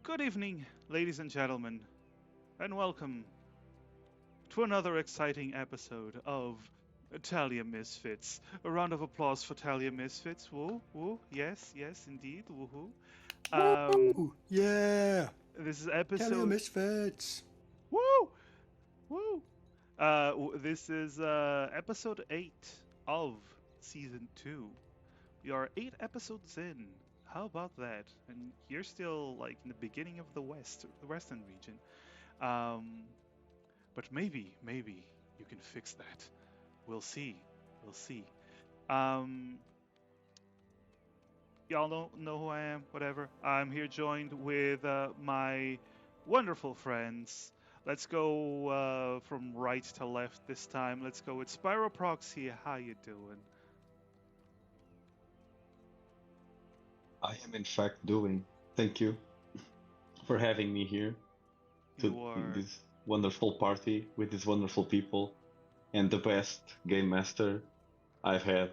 Good evening, ladies and gentlemen, and welcome to another exciting episode of Telia Misfits. A round of applause for Telia Misfits. Woo, woo, yes, yes, indeed, woohoo. Um, Woo! Yeah! this is Telia episode. Misfits! Woo, woo. This is episode 8 of season 2. We are 8 episodes in. How about that? And you're still like in the beginning of the western region. Um, But maybe you can fix that. We'll see. We'll see. Um, y'all don't know who I am. Whatever. I'm here joined with my wonderful friends. Let's go from right to left this time. Let's go with Spyro Proxy. How you doing? I am in fact doing. Thank you for having me here You to in are. this wonderful party with these wonderful people and the best game master I've had.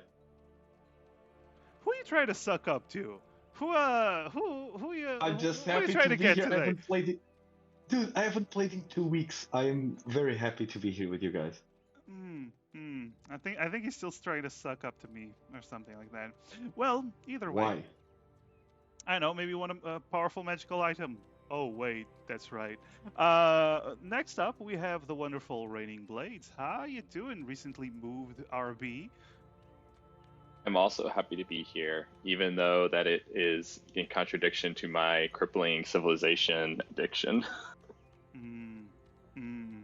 Who you trying to suck up to? Who you I'm just who you happy trying to to be get here. I today? haven't played it. Dude, I haven't played in 2 weeks. I am very happy to be here with you guys. I think he's still trying to suck up to me or something like that. Well, either way, Why? I know, maybe you want a powerful magical item. Oh wait, that's right. Next up we have the wonderful Raining Blades. How you doing? Recently moved RB. I'm also happy to be here, even though that it is in contradiction to my crippling civilization addiction. Hmm. Hmm.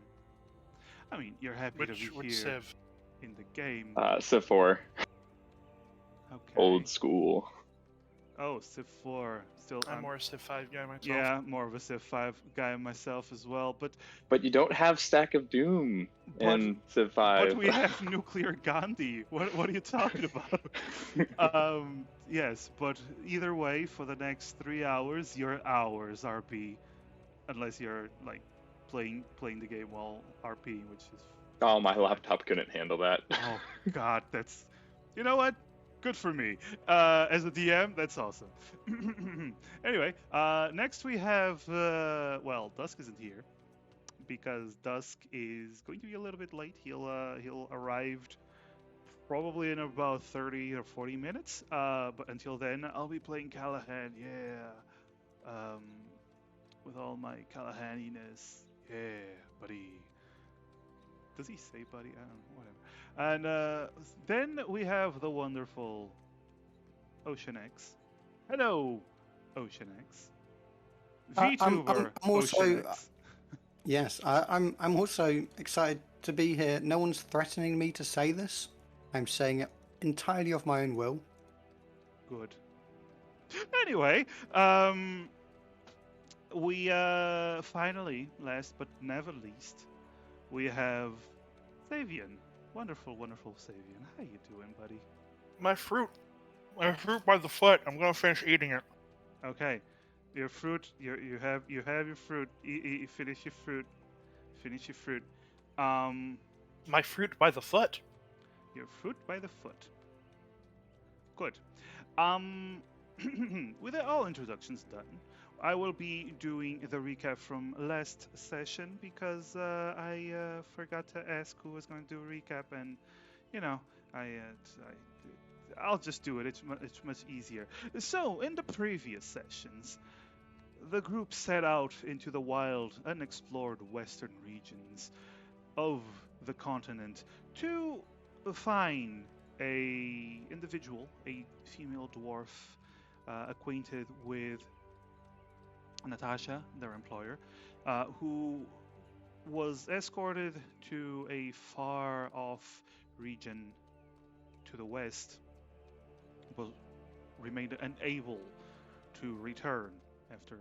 I mean, you're happy to be Which here Civ? in the game, but Civ 4, okay. old school. Oh, Civ 4. Still, I'm more a Civ 5 guy myself. yeah, more of a Civ 5 guy myself as well. But you don't have Stack of Doom But in Civ but 5. we have nuclear Gandhi. What are you talking about? Yes, but either way, for the next 3 hours, your hours RP, unless you're like playing the game while RPing, which is Oh, my laptop couldn't handle that. oh god, that's you know what? Good for me. As a DM, that's awesome. Anyway, next we have well, Dusk isn't here because Dusk is going to be a little bit late. He'll arrive probably in about 30 or 40 minutes. But until then, I'll be playing Callahan. Yeah, um, with all my Callahaniness. Yeah, buddy. Does he say buddy? I don't know. Whatever. And then we have the wonderful Ocean X. Hello, Ocean X. I'm VTuber Ocean also X. yes. I'm also excited to be here. No one's threatening me to say this. I'm saying it entirely of my own will. Good. Anyway, we finally, last but never least, we have Savian. Wonderful, wonderful Savian. How you doing, buddy? My fruit by the foot. I'm gonna finish eating it. Okay, your fruit. You have your fruit. Finish your fruit. Finish your fruit. Um, My fruit by the foot. your fruit by the foot. Good. Um, with all introductions done, I will be doing the recap from last session because I forgot to ask who was going to do a recap, and you know, I'll just do it. It's much easier. So, in the previous sessions, the group set out into the wild, unexplored western regions of the continent to find a individual, a female dwarf, acquainted with Natasha, their employer, who was escorted to a far off region to the west, but remained unable to return after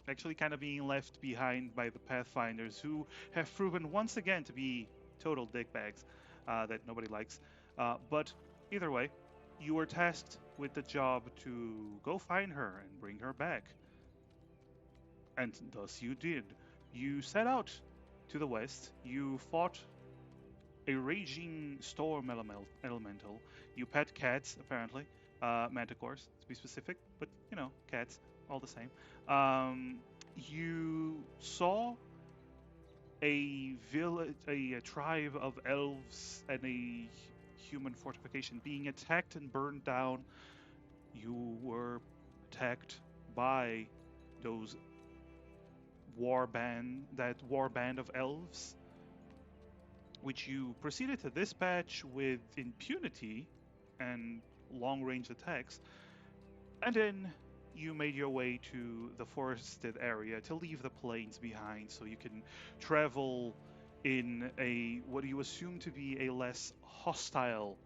actually kind of being left behind by the Pathfinders, who have proven once again to be total dickbags that nobody likes. But either way, you were tasked with the job to go find her and bring her back. And thus you did. You set out to the west. You fought a raging storm elemental. You pet cats, apparently. Manticores, to be specific, but you know, cats. all the same. You saw a village, a tribe of elves, and a human fortification being attacked and burned down. You were attacked by those that war band of elves, which you proceeded to dispatch with impunity and long-range attacks, and then you made your way to the forested area to leave the plains behind so you can travel in a what you assume to be a less hostile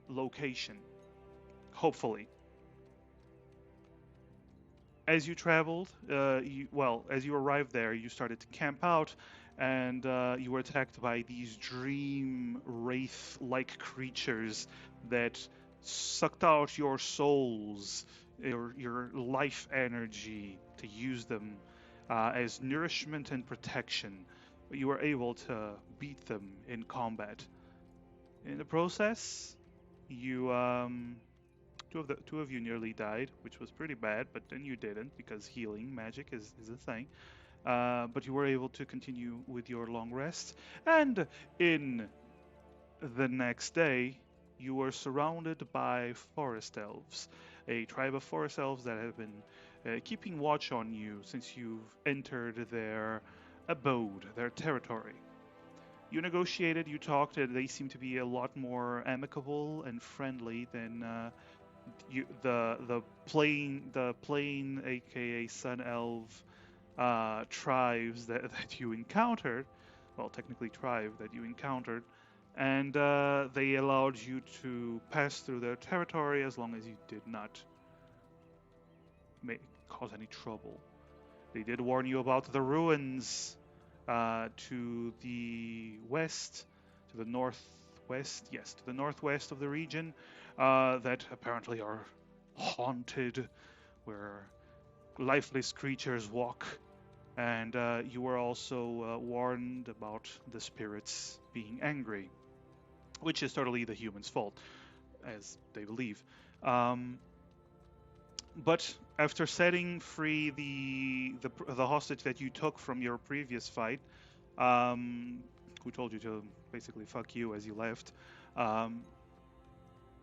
location, hopefully. As you traveled, as you arrived there, you started to camp out, and you were attacked by these dream wraith-like creatures that sucked out your souls, your life energy to use them as nourishment and protection. But you were able to beat them in combat. In the process, you two of you nearly died, which was pretty bad, but then you didn't because healing magic is a thing. But you were able to continue with your long rest. And in the next day, you were surrounded by forest elves, a tribe of forest elves that have been keeping watch on you since you've entered their abode, their territory. You negotiated, you talked, and they seem to be a lot more amicable and friendly than the plain aka Sun Elf tribes that you encountered, well, technically tribe that you encountered, and they allowed you to pass through their territory as long as you did not cause any trouble. They did warn you about the ruins to the west, to the northwest, yes, to the northwest of the region, that apparently are haunted, where lifeless creatures walk. And you were also warned about the spirits being angry, which is totally the humans' fault, as they believe. But after setting free the hostage that you took from your previous fight, who told you to basically fuck you as you left,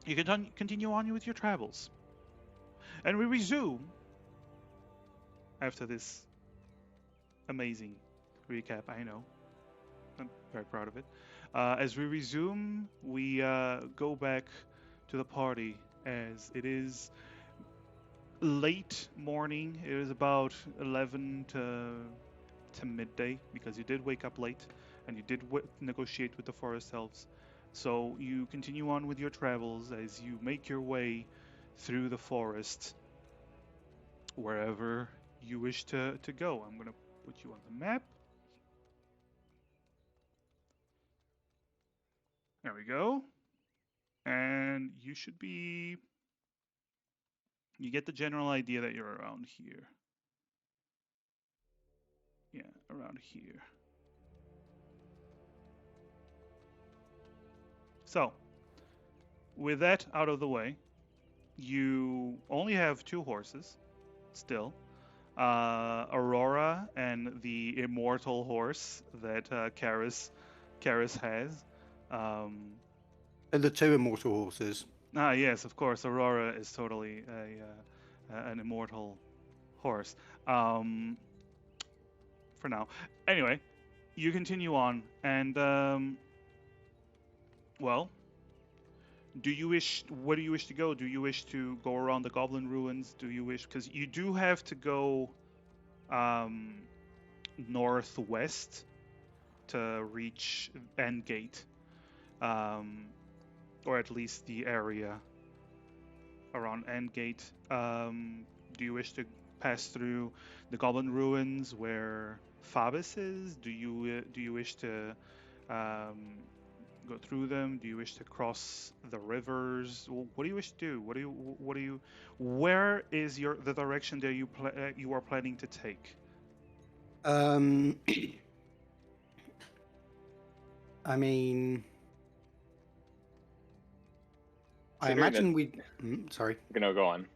you can continue on with your travels. And we resume after this amazing recap. I know. I'm very proud of it. As we resume, we go back to the party as it is late morning. It is about 11 to midday because you did wake up late and you did negotiate with the forest elves. So you continue on with your travels as you make your way through the forest wherever you wish to go. I'm going to put you on the map. There we go. And you should be... You get the general idea that you're around here. Yeah, around here. So, with that out of the way, you only have 2 horses still. Aurora and the immortal horse that Karis has. And the 2 immortal horses. Yes, of course. Aurora is totally an immortal horse. For now. Anyway, you continue on, and well, do you wish? Where do you wish to go? Do you wish to go around the Goblin Ruins? Do you wish? Because you do have to go northwest to reach Endgate, or at least the area around Endgate. Do you wish to pass through the Goblin Ruins where Phabis is? Do you wish to go through them? Do you wish to cross the rivers? What do you wish to do? Where is the direction that you are planning to take? I mean, I Considering imagine we'd. Sorry. No, go on.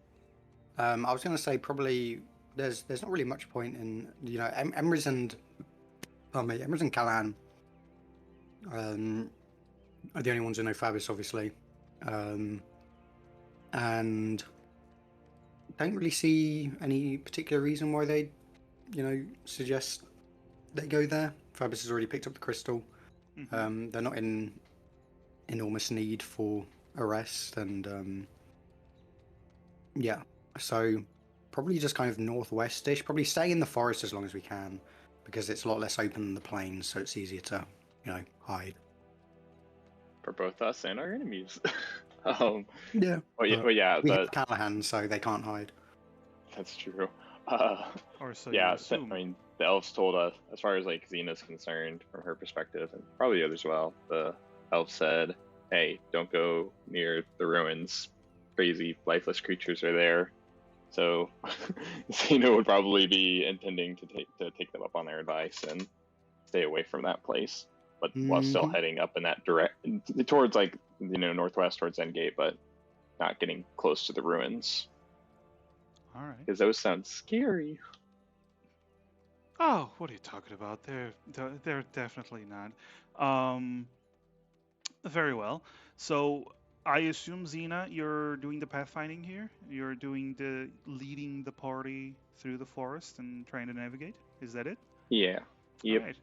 I was going to say probably there's not really much point in Emrys and Emrys and Callahan are the only ones who know Fabus, obviously, and don't really see any particular reason why they suggest they go there. Fabus has already picked up the crystal. Mhm. They're not in enormous need for a rest, and yeah, so probably just kind of northwestish. Probably stay in the forest as long as we can, because it's a lot less open than the plains, so it's easier to hide. For both us and our enemies. Yeah. Well, yeah, We have Callahan, so they can't hide. that's true. Or so you Yeah, assume. I mean, the elves told us, as far as like Xena's concerned, from her perspective, and probably others as well, the elf said, "Hey, don't go near the ruins. Crazy, lifeless creatures are there." So Xena would probably be intending to take them up on their advice and stay away from that place, but while still Mhm. heading up in that towards like northwest towards Endgate, but not getting close to the ruins All right. because those sound scary. Oh, what are you talking about? They're definitely not. Um, very well. So I assume Xena, you're doing the pathfinding here. You're doing the leading the party through the forest and trying to navigate. Is that it? Yeah. All Yep. right.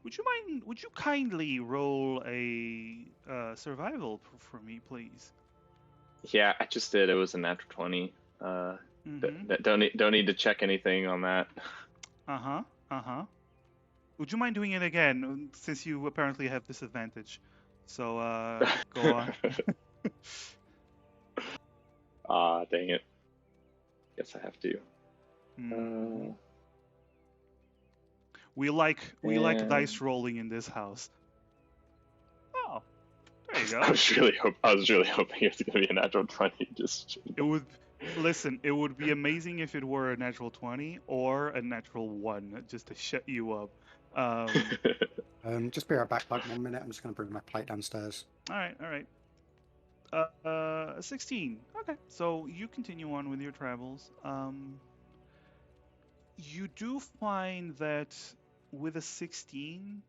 Would you kindly roll a survival for me, please? Yeah, I just did. It was a natural 20. Mm-hmm. Don't need to check anything on that. Uh-huh. Uh-huh. Would you mind doing it again, since you apparently have disadvantage? So go on. Ah, dang it. Guess I have to. Mhm. Uh, We like and dice rolling in this house. Oh, there you I go. was really hoping it was gonna be a natural 20. Just It would listen. It would be amazing if it were a natural 20 or a natural 1, just to shut you up. Just be right back, like 1 minute. I'm just going to bring my plate downstairs. All right, all right. 16. Okay, so you continue on with your travels. You do find that with a 16,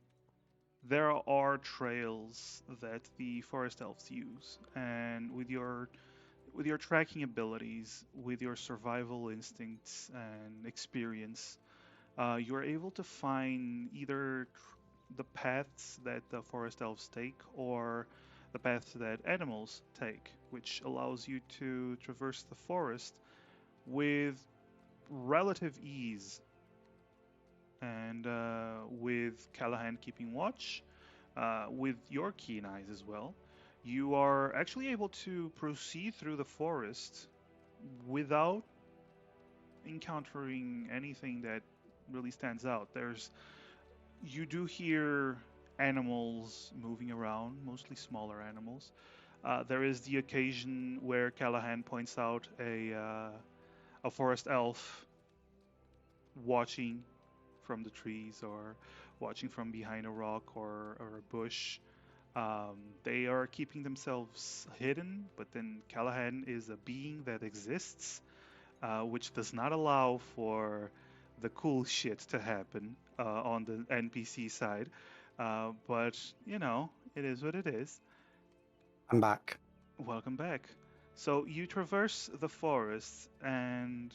there are trails that the forest elves use, and with your tracking abilities, with your survival instincts and experience, you're able to find either the paths that the forest elves take or the paths that animals take, which allows you to traverse the forest with relative ease. And with Callahan keeping watch, with your keen eyes as well, you are actually able to proceed through the forest without encountering anything that really stands out. You do hear animals moving around, mostly smaller animals. There is the occasion where Callahan points out a forest elf watching from the trees or watching from behind a rock or a bush. They are keeping themselves hidden, but then Callahan is a being that exists, which does not allow for the cool shit to happen on the NPC side. But, it is what it is. I'm back. Welcome back. So you traverse the forest, and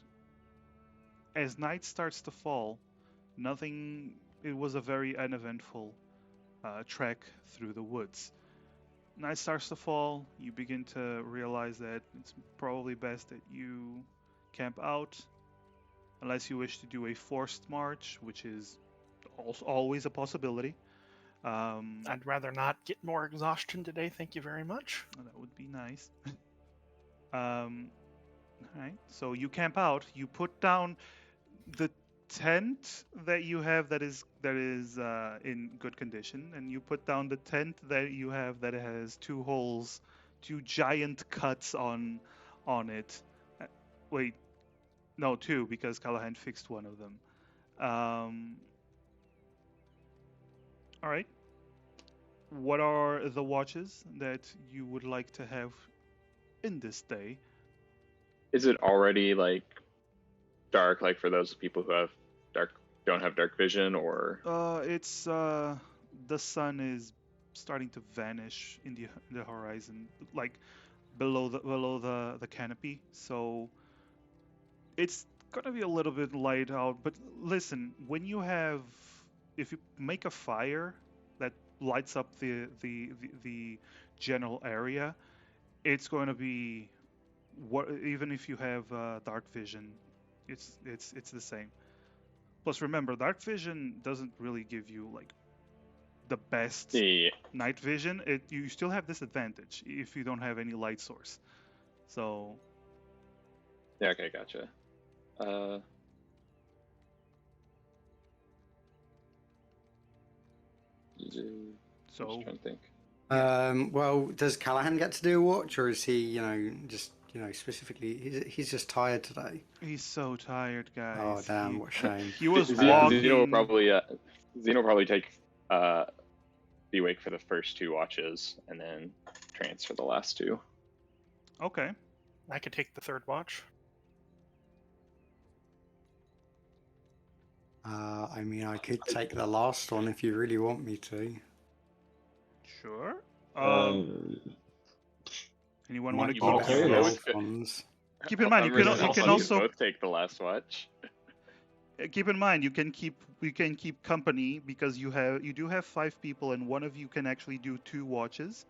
as night starts to fall, nothing. It was a very uneventful trek through the woods. Night starts to fall. You begin to realize that it's probably best that you camp out, unless you wish to do a forced march, which is also always a possibility. I'd rather not get more exhaustion today. Thank you very much. That would be nice. All right. So you camp out. You put down the tent that you have that is in good condition, and you put down the tent that you have that has two holes, two giant cuts on it. Uh, Wait, no, two, because Callahan fixed one of them. Um, all right. What are the watches that you would like to have in this day? is it already like dark, like for those people who have don't have dark vision, or It's the sun is starting to vanish in the horizon, like below the canopy. So it's gonna be a little bit light out. But listen, if you make a fire that lights up the general area, it's going to be what even if you have dark vision, it's the same. Plus, remember, dark vision doesn't really give you like the best the night vision. You still have this advantage if you don't have any light source. So yeah, okay, gotcha. Just so trying to think. Well, does Callahan get to do a watch, or is he, just specifically he's just tired today? he's so tired, Oh guys. damn, what a shame. He was Xeno will walking. probably take be awake for the first 2 watches and then trance for the last 2. Okay. I could take the third watch. I mean, I could take the last one if you really want me to. Sure. Anyone want to Might keep? be better Okay, on let's- Alphonse. Keep in mind, you Emrys and can Alphonse also both take the last watch. keep in mind you can keep company because you do have 5 people and one of you can actually do 2 watches.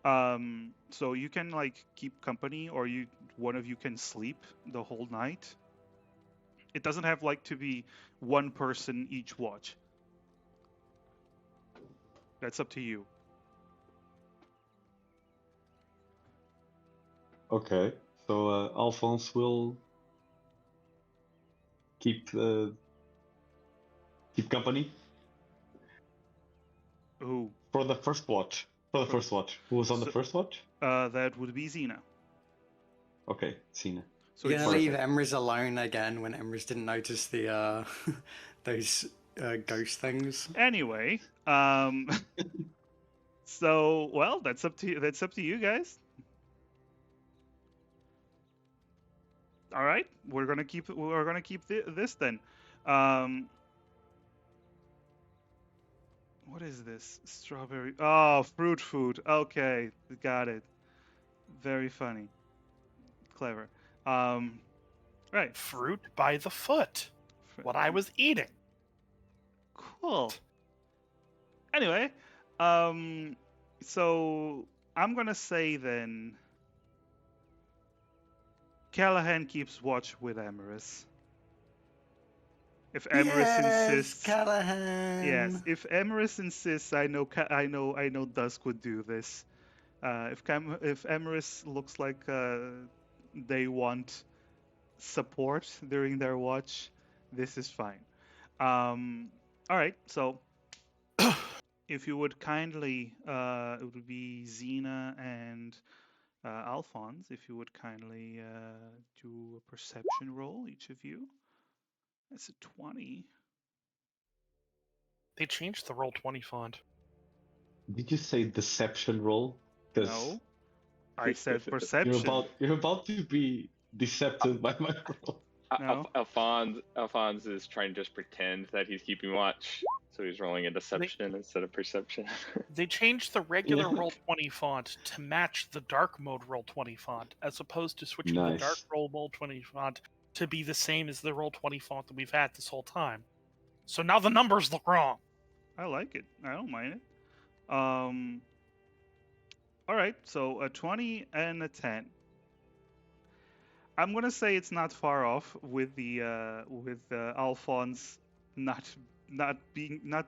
So you can like keep company, or one of you can sleep the whole night. It doesn't have like to be one person each watch. That's up to you. Okay, so Alphonse will keep company Who? for the first watch. For the For- first watch, who was on the so- first watch? That would be Xena. Okay, Cena. So You're it's gonna leave perfect. Emrys alone again when Emrys didn't notice the those ghost things. anyway. So well, that's up to you. That's up to you guys. All right, we're gonna keep this then. Um, what is this? Strawberry. Oh, fruit food. Okay, got it. Very funny. Clever. Right. Fruit by the foot. What I was eating. Cool. Anyway, so I'm gonna say then Callahan keeps watch with Amaris. If Amaris insists, Callahan. yes. If Amaris insists, I know Dusk would do this. If Amaris looks like they want support during their watch, this is fine. All right, so if you would kindly, it would be Xena and Alphonse, if you would kindly do a perception roll, each of you. That's a 20. They changed the Roll20 font. Did you say deception roll? Because No, I said perception. you're about to be decepted by my roll. No. Alphonse is trying to just pretend that he's keeping watch, so he's rolling a deception instead of perception. They changed the regular Yeah. Roll20 font to match the dark mode Roll20 font, as opposed to switching the dark Nice. Roll20 font to be the same as the Roll20 font that we've had this whole time. So now the numbers look wrong. I like it. I don't mind it. All right, so a 20 and a 10. I'm gonna say it's not far off with Alphonse not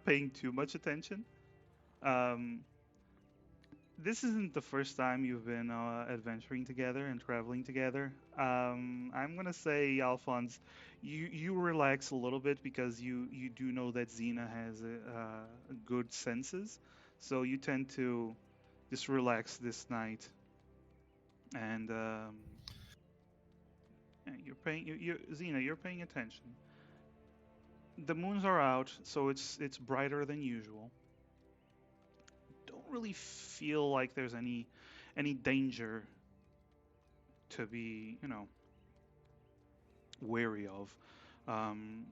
paying too much attention. Um, this isn't the first time you've been adventuring together and traveling together. I'm gonna say, Alphonse, you relax a little bit because you do know that Xena has good senses, so you tend to just relax this night, and you're paying Xena, you're paying attention. The moons are out, so it's brighter than usual. Don't really feel like there's any danger to be, wary of. Um,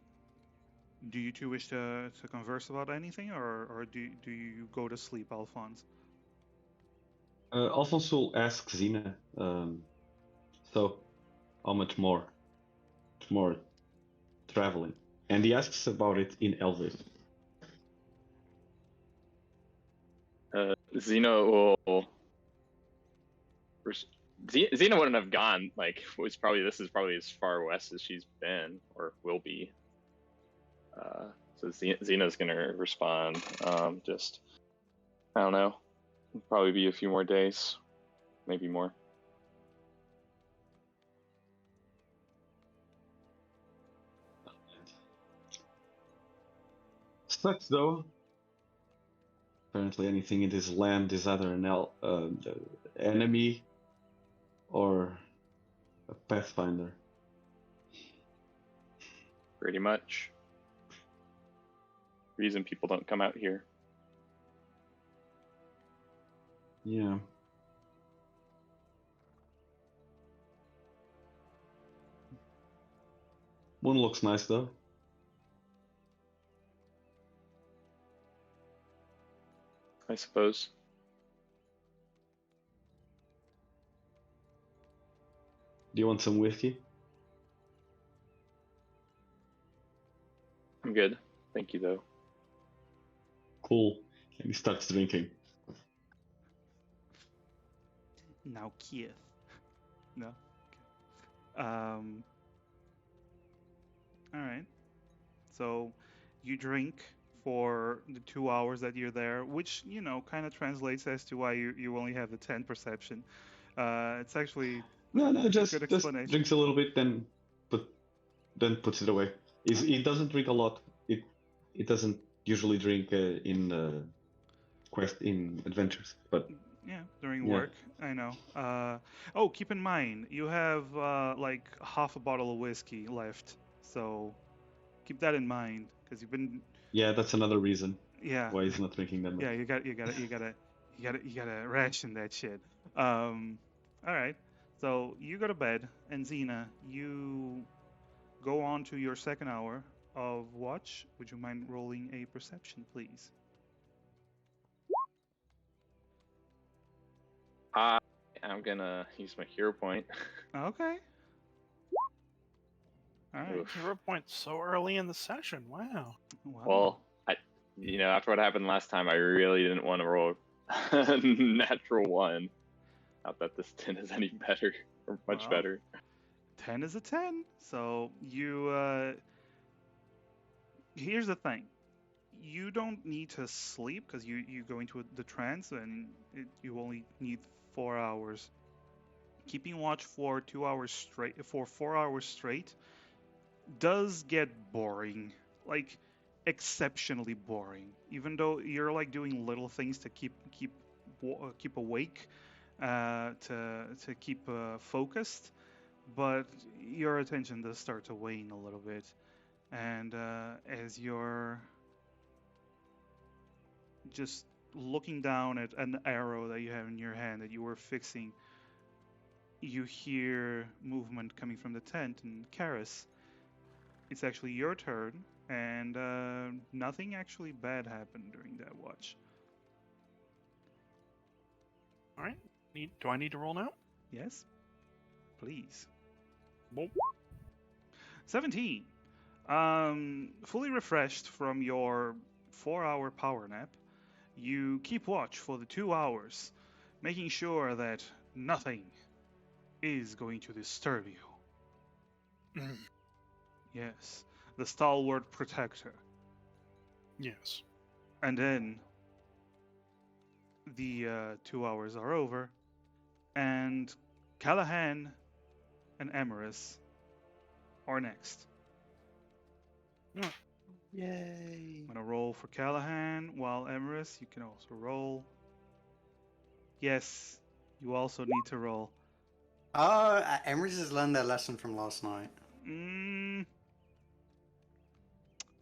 do you two wish to converse about anything, or do you go to sleep, Alphonse? Alphonse will ask Xena, so how much more? More traveling? And he asks about it in Elvish. Xena will. Xena wouldn't have gone. Like, this is probably as far west as she's been or will be. So Xena's gonna respond. Just I don't know. It'll probably be a few more days, maybe more. Sucks though. Apparently, anything in this land is either an enemy or a pathfinder. Pretty much. Reason people don't come out here. Yeah. One looks nice though. I suppose. Do you want some whiskey? I'm good. Thank you, though. Cool. And he starts drinking. Now, Keith. No. Okay. All right. So, you drink for the 2 hours that you're there, which kind of translates as to why you only have the 10 perception. It's actually No, a just good explanation. drinks a little bit, then puts it away. He doesn't drink a lot. It doesn't usually drink in adventures, but Yeah, during yeah. work, I know. Oh, keep in mind, you have like half a bottle of whiskey left, so keep that in mind because you've been. Yeah, that's another reason Yeah, why he's not drinking that much. yeah, you gotta ration that shit. Um, all right. So you go to bed, and Xena, you go on to your second hour of watch. Would you mind rolling a perception, please? I'm gonna use my hero point. Okay. All right. Oof. Hero point so early in the session. Wow. Wow. Well, after what happened last time, I really didn't want to roll a natural one. Not that this 10 is any better or much Well, better. 10 is a 10. So here's the thing. You don't need to sleep because you go into the trance and you only need 4 hours. Keeping watch for 2 hours straight, for 4 hours straight, does get boring. Like, exceptionally boring. Even though you're like doing little things to keep awake, to keep focused, but your attention does start to wane a little bit. And as you're just looking down at an arrow that you have in your hand that you were fixing, you hear movement coming from the tent. And Karis, it's actually your turn, and nothing actually bad happened during that watch. All right. Do I need to roll now? Yes? Please. Well, 17. Fully refreshed from your 4-hour power nap, you keep watch for the 2 hours, making sure that nothing is going to disturb you. mm, Yes, the stalwart protector. yes. And then the 2 hours are over, and Callahan and Emerus are next. Yay! I'm gonna roll for Callahan, while Emerus, you can also roll. Yes, you also need to roll. Oh, Emrys has learned their lesson from last night.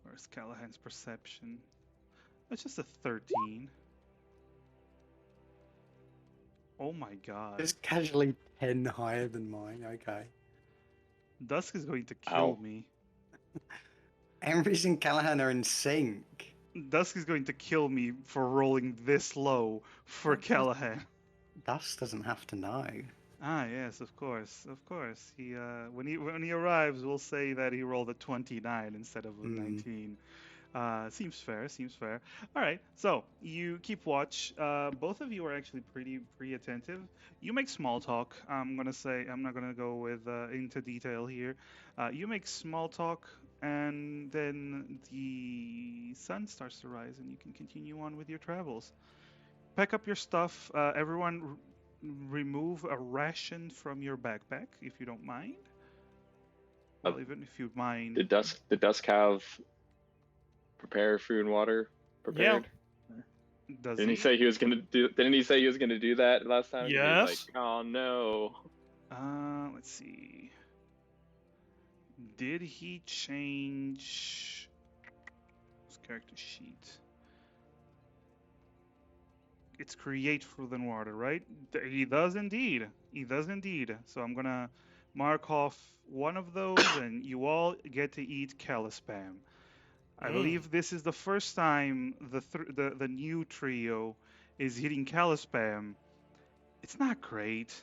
Where's Callahan's perception? That's just a 13. Oh my god. It's casually 10 higher than mine. Okay. Dusk is going to kill Ow. me. Emrys and Callahan are in sync. Dusk is going to kill me for rolling this low for What? Callahan. Dust doesn't have to know. Ah, yes, of course, of course. He when he arrives, we'll say that he rolled a 29 instead of a Hmm. 19. Seems fair. Seems fair. All right. So you keep watch. Both of you are actually pretty attentive. You make small talk. I'm gonna say I'm not gonna go with into detail here. You make small talk, and then the sun starts to rise, and you can continue on with your travels. Pack up your stuff. Everyone, remove a ration from your backpack if you don't mind. Uh, Well, even if you mind, Did Dusk have prepare food and water prepared? does Didn't he he? say he was gonna do? Didn't he say he was gonna do that last time? 'Cause he was like, Yes. oh no. Let's see. Did he change his character sheet? It's create food and water, right? He does indeed. He does indeed. So I'm gonna mark off one of those, and you all get to eat calispam. I believe this is the first time the new trio is eating calispam. It's not great.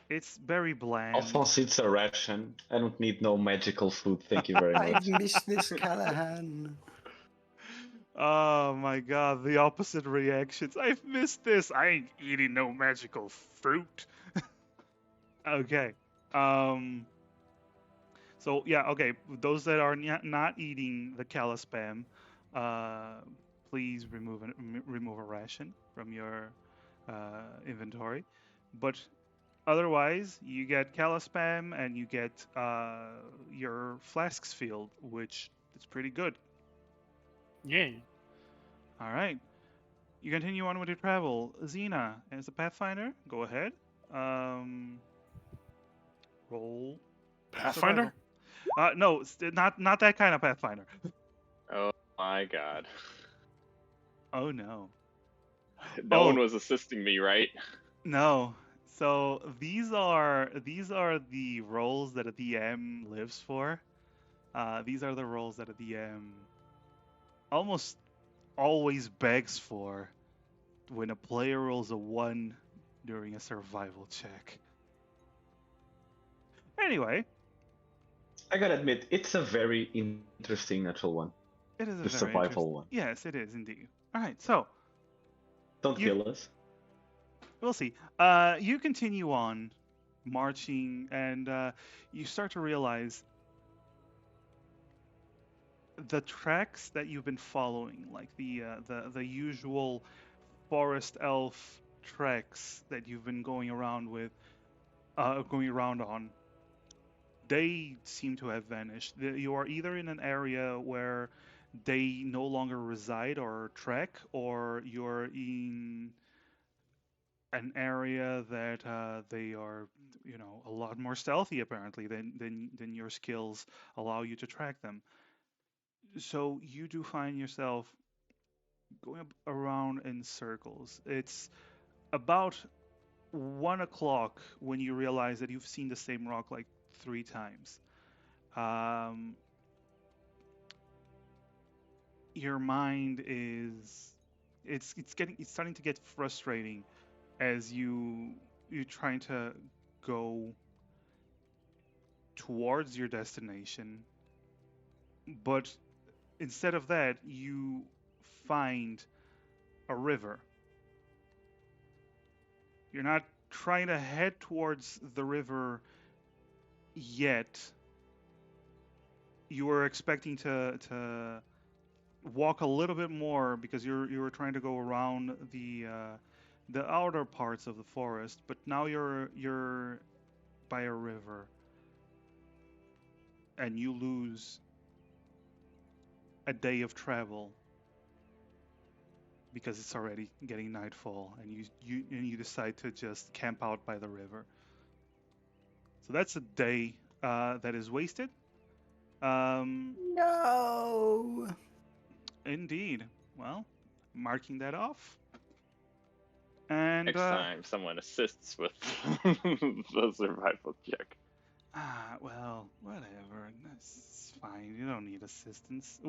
It's very bland. Alphonse, it's a ration. I don't need no magical food. Thank you very much. I've missed this, Callahan. Oh my god, the opposite reactions. I've missed this. I ain't eating no magical fruit. Okay. So yeah, okay. Those that are not eating the calispam, please remove a ration from your inventory. But otherwise, you get calispam and you get your flasks filled, which is pretty good. Yeah. All right. You continue on with your travel. Xena, as a Pathfinder, go ahead. Roll Pathfinder? survival. No, not that kind of Pathfinder. Oh my god. Oh no. No one Oh. was assisting me, right? No. So these are the roles that a DM lives for. These are the roles that a DM almost always begs for when a player rolls a 1 during a survival check. Anyway, I gotta admit, it's a very interesting natural one. it is a The very survival interesting. one. Yes, it is indeed. All right, so Don't you kill us. we'll see. You continue on marching, and you start to realize the tracks that you've been following, like the usual forest elf tracks that you've been going around on, they seem to have vanished. You are either in an area where they no longer reside or trek, or you're in an area that they are, a lot more stealthy apparently than your skills allow you to track them. So you do find yourself going around in circles. It's about 1 o'clock when you realize that you've seen the same rock like 3 times. Um, your mind is it's starting to get frustrating as you're trying to go towards your destination, but instead of that you find a river. You're not trying to head towards the river yet. You were expecting to walk a little bit more because you were trying to go around the outer parts of the forest, but now you're by a river, and you lose a day of travel because it's already getting nightfall, and you decide to just camp out by the river. So that's a day that is wasted. No. Indeed. Well, marking that off. And Next time someone assists with the survival check. Well, whatever. That's fine. You don't need assistance.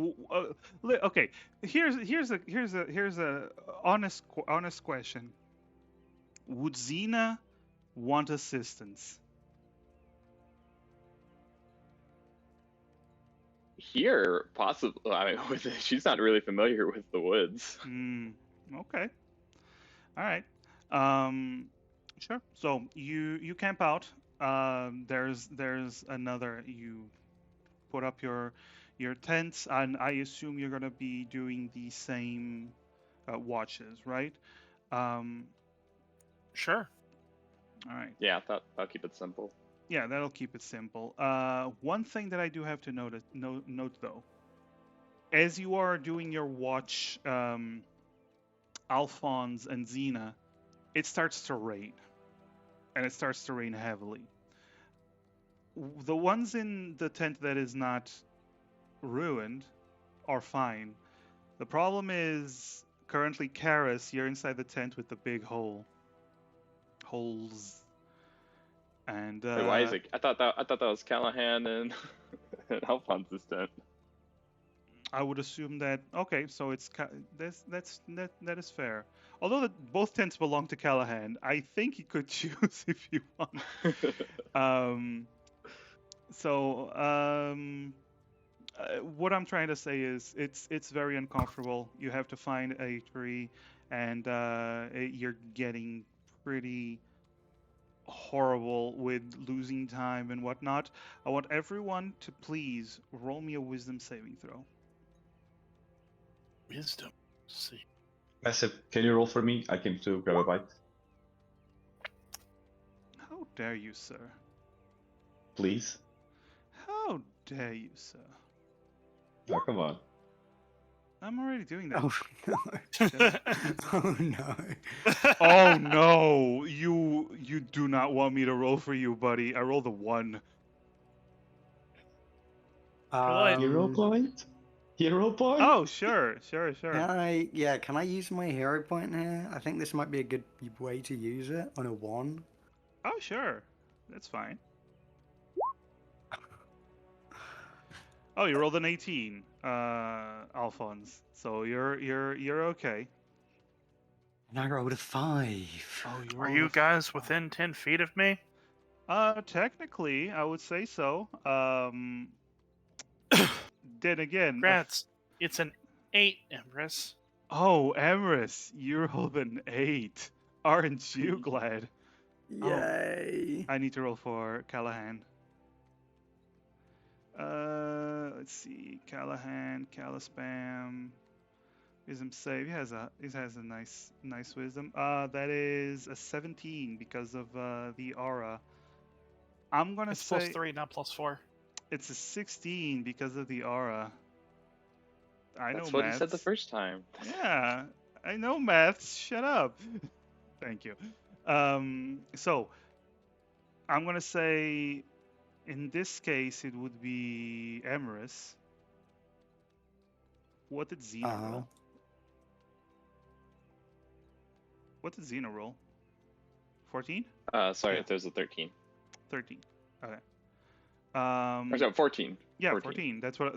Okay, here's a honest question. Would Xena want assistance? Here, possibly. I mean, she's not really familiar with the woods. Okay. All right. Um, sure. So you camp out. There's another. You put up your tents, and I assume you're gonna be doing the same watches, right? Um, Sure. all right. Yeah, I thought I'll keep it simple. Yeah, that'll keep it simple. One thing that I do have to note though, as you are doing your watch, Alphonse and Xena, it starts to rain, and it starts to rain heavily. The ones in the tent that is not ruined are fine. The problem is currently Karis, you're inside the tent with the big holes, and Wait, why is it? I thought that was Callahan and, and Alphonse's tent. I would assume that okay, so that is fair. Although both tents belong to Callahan, I think you could choose if you want. Um, so what I'm trying to say is it's very uncomfortable. You have to find a tree, and you're getting pretty horrible with losing time and whatnot. I want everyone to please roll me a wisdom saving throw. Wisdom. Let's see. Massive, can you roll for me? I came to grab a bite. How dare you, sir? Please? How dare you, sir? Oh, come on. I'm already doing that. Oh no! Oh no! Oh no! You do not want me to roll for you, buddy. I rolled a 1. Hero point? Hero point? Oh, sure. Can I use my hero point here? I think this might be a good way to use it on a 1. Oh, sure. That's fine. Oh, you rolled an 18, Alphonse. So you're okay. And I rolled a 5. Oh, you Are rolled you a guys within 10 feet of me? Technically, I would say so. Then again, Congrats. It's an 8, Empress. oh, Emrys, you rolled an 8. Aren't you glad? Yay! I need to roll for Callahan. Let's see, Callahan, Calispam, wisdom save. He has a nice wisdom. That is a 17 because of the aura. I'm gonna It's say +3, not +4. it's a 16 because of the aura. I That's know what he said the maths. first time. Yeah, I know maths. Shut up. Thank you. So I'm gonna say, in this case, it would be Emrys. What did Xena roll? What did Xena roll? 14? Sorry, Yeah. there's a 13. 13. Okay. Or sorry, 14. Yeah, 14. That's what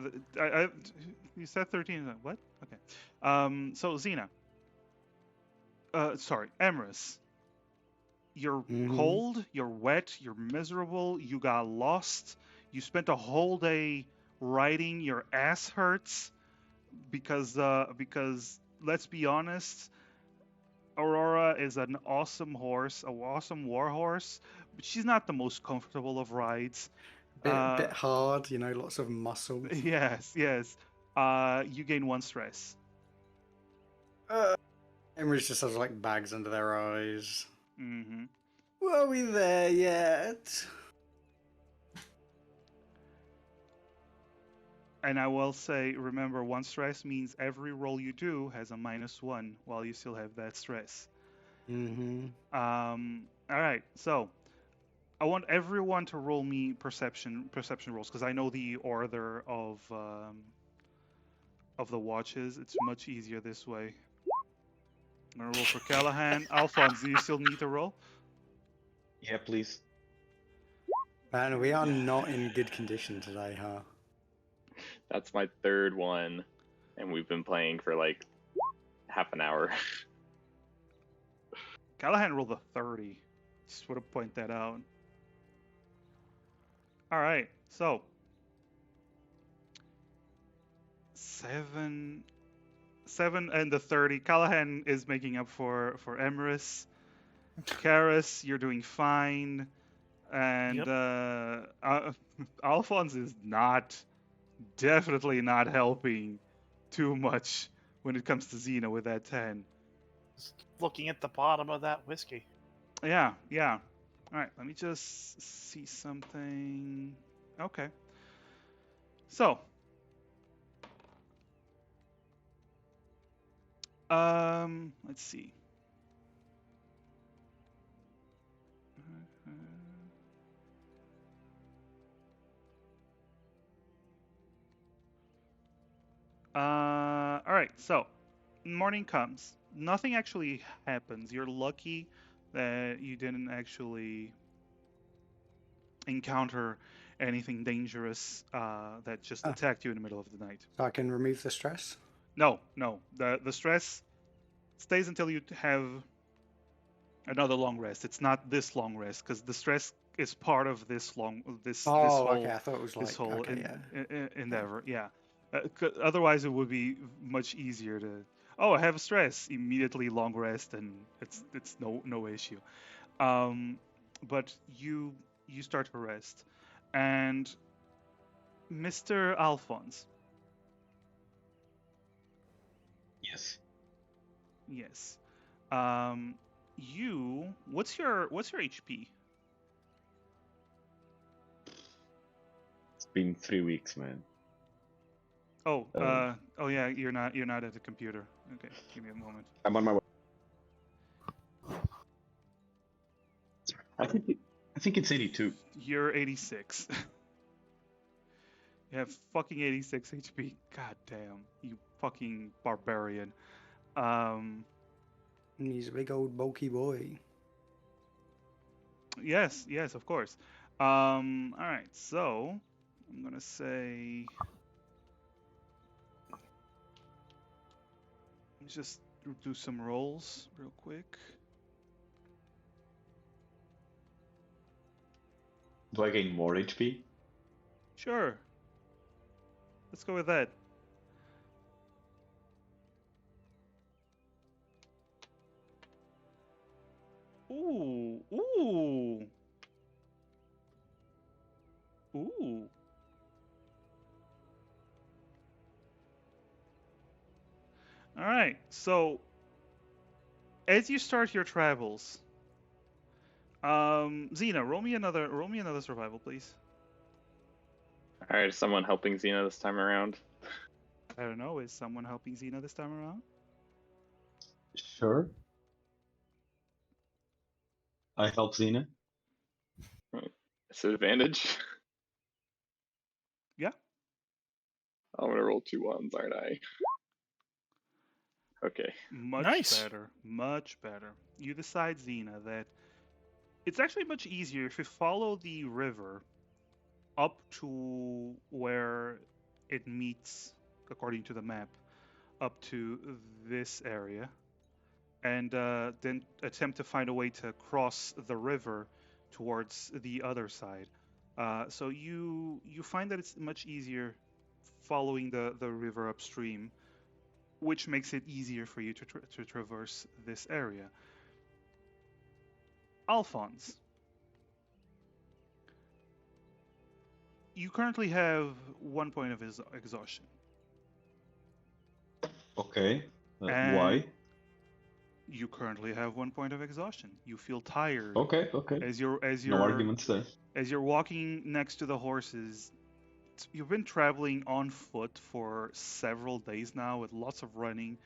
you said 13. What? Okay. So Xena. Sorry, Emrys. You're cold, you're wet, you're miserable, you got lost, you spent a whole day riding, your ass hurts because let's be honest, Aurora is an awesome horse, an awesome war horse, but she's not the most comfortable of rides. Bit hard, lots of muscle. Yes. You gain 1 stress. Emery's just has like bags under their eyes. Mm-hmm. Were we there yet? And I will say, remember, 1 stress means every roll you do has a -1 while you still have that stress. Mm-hmm. All right, so I want everyone to roll me perception rolls because I know the order of the watches. It's much easier this way. I'm gonna roll for Callahan. Alphonse, do you still need to roll? Yeah, please. Man, we are not in good condition today, huh? That's my third one, and we've been playing for like half an hour. Callahan rolled a 30. Just want to point that out. All right, so 7 and the 30. Callahan is making up for Emrys. Karis, you're doing fine. And Alphonse is definitely not helping too much when it comes to Xena with that 10. Just looking at the bottom of that whiskey. Yeah. All right, let me just see something. Okay. So, let's see. All right. So, morning comes. Nothing actually happens. You're lucky that you didn't actually encounter anything dangerous that just Ah. attacked you in the middle of the night. So I can remove the stress? No. The stress stays until you have another long rest. It's not this long rest because the stress is part of this Oh, whole okay. I thought it was like, okay, yeah. endeavor. Yeah. Otherwise, it would be much easier to. Oh, I have stress. Immediately long rest, and it's no issue. But you start to rest, and Mr. Alphonse. Yes. Yes. What's your HP? It's been 3 weeks, man. Oh, oh yeah, you're not at the computer. Okay, give me a moment. I'm on my way. I think it's 82. You're 86. You have fucking 86 HP. God damn, you fucking barbarian. He's a big old bulky boy. Yes, of course. All right, so I'm gonna say. Let's just do some rolls real quick. Do I gain more HP? Sure. Let's go with that. Ooh. All right. So, as you start your travels, Xena, roll me another survival, please. All right, is someone helping Xena this time around? I don't know. Is someone helping Xena this time around? Sure. I help Xena. Disadvantage. Yeah. I'm gonna roll 2 ones, aren't I? Okay. Nice. Much better. You decide, Xena, that it's actually much easier if you follow the river up to where it meets, according to the map, up to this area, and then attempt to find a way to cross the river towards the other side. So you find that it's much easier following the river upstream, which makes it easier for you to traverse this area. Alphonse, you currently have 1 point of exhaustion. Okay. And Why? you currently have 1 point of exhaustion. You feel tired Okay. as you're No arguments there. as you're walking next to the horses. You've been traveling on foot for several days now with lots of running.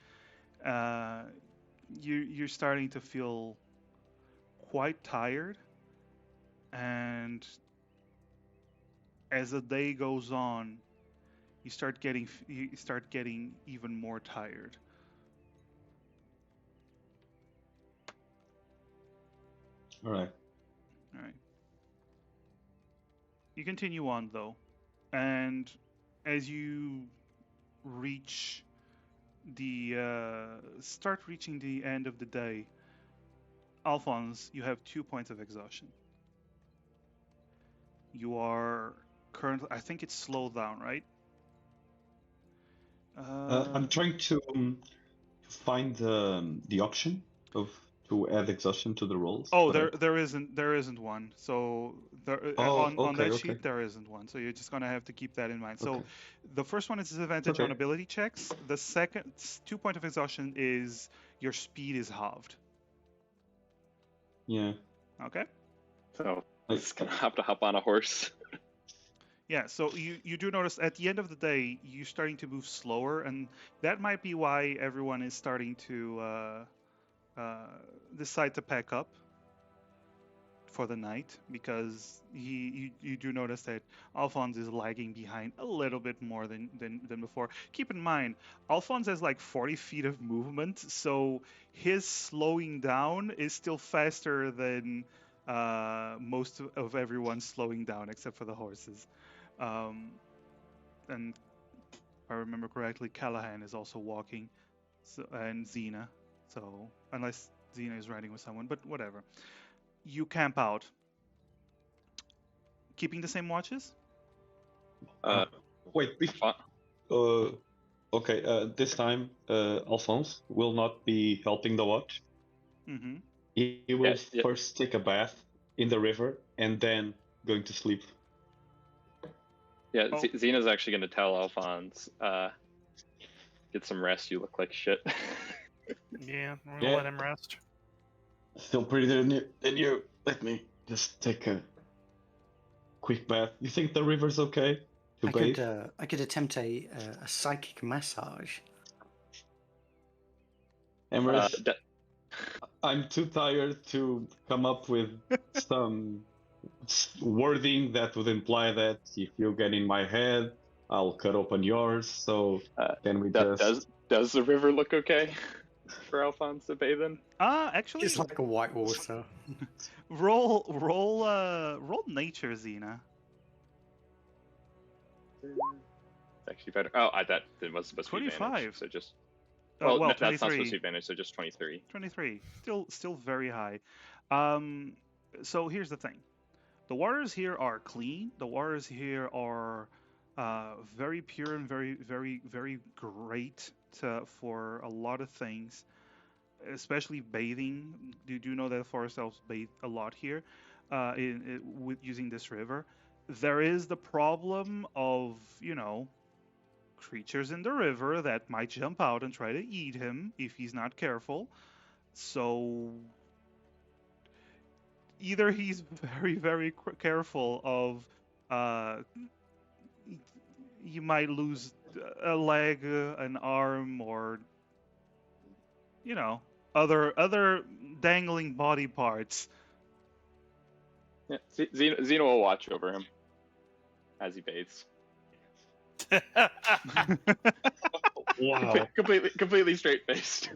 You're starting to feel quite tired, and as the day goes on, you start getting even more tired. All right. All right. You continue on though, and as you reach start reaching the end of the day, Alphonse, you have 2 points of exhaustion. You are currently, I think it's slowed down, right? I'm trying to find the option of to add exhaustion to the rolls. Oh, but there isn't one. So Oh, on that okay. sheet there isn't one. So you're just gonna have to keep that in mind. So Okay. the first one is disadvantage on Okay. ability checks. The second 2 point of exhaustion is your speed is halved. Yeah. Okay. So Like, it's gonna have to hop on a horse. Yeah, so you do notice at the end of the day you're starting to move slower, and that might be why everyone is starting to decide to pack up for the night, because you do notice that Alphonse is lagging behind a little bit more than before. Keep in mind, Alphonse has like 40 feet of movement, so his slowing down is still faster than most of everyone slowing down except for the horses. And if I remember correctly, Callahan is also walking, and Xena. So unless Xena is riding with someone, but whatever. You camp out, keeping the same watches. wait. Okay. This time, Alphonse will not be helping the watch. Mm-hmm. He will Yeah. first take a bath in the river and then going to sleep. Yeah, Oh. Xena's actually gonna tell Alphonse, get some rest. You look like shit. Yeah, we're gonna Yeah. let him rest. Still prettier than you. Let me just take a quick bath. You think the river's okay to bathe? I could attempt a psychic massage. Emrys, I'm too tired to come up with some wording that would imply that if you get in my head, I'll cut open yours. So can we just? Does the river look okay for Alphonse to bathe in? Actually, It's like a whitewater. roll nature, Xena. It's actually better. Oh, that was supposed to be 25. advantage. So just well, that's not 23. supposed to be advantage. So just 23. 23. Still very high. So here's the thing. The waters here are clean. The waters here are very pure and very, very, very great for a lot of things, especially bathing. You do know that forest elves bathe a lot here with using this river. There is the problem of, creatures in the river that might jump out and try to eat him if he's not careful. So either he's very, very careful of you might lose a leg, an arm, or other dangling body parts. Yeah, Xena will watch over him as he bathes. Wow. completely straight faced.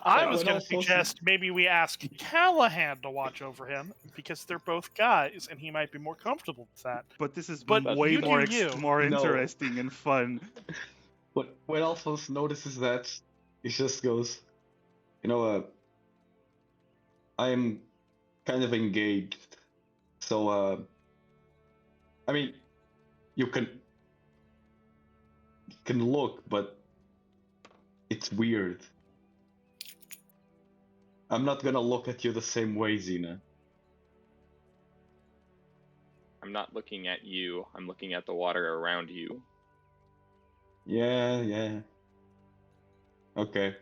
I Yeah, was when going to Alphonse- suggest maybe we ask Callahan to watch over him because they're both guys and he might be more comfortable with that. But this is But way you more do you. more No. interesting and fun. When Alphonse notices that, he just goes, I am kind of engaged. So, I mean, you can look, but it's weird. I'm not gonna look at you the same way, Xena. I'm not looking at you. I'm looking at the water around you. Yeah. Okay.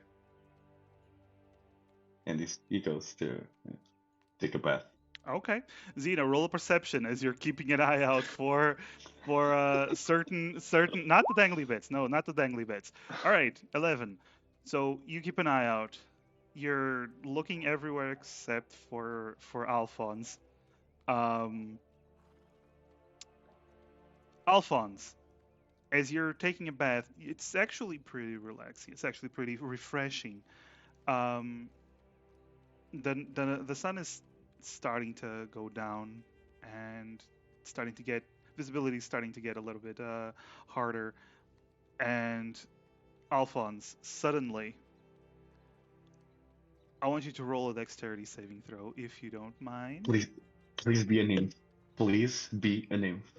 And he goes to take a bath. Okay, Xena, roll a perception as you're keeping an eye out for certain not the dangly bits. No, not the dangly bits. All right, 11. So you keep an eye out. You're looking everywhere except for Alphonse. Alphonse, as you're taking a bath, it's actually pretty relaxing. It's actually pretty refreshing. Um, the sun is starting to go down. and visibility is starting to get a little bit harder. And Alphonse, suddenly, I want you to roll a dexterity saving throw, if you don't mind. Please be a nymph. Please be a nymph.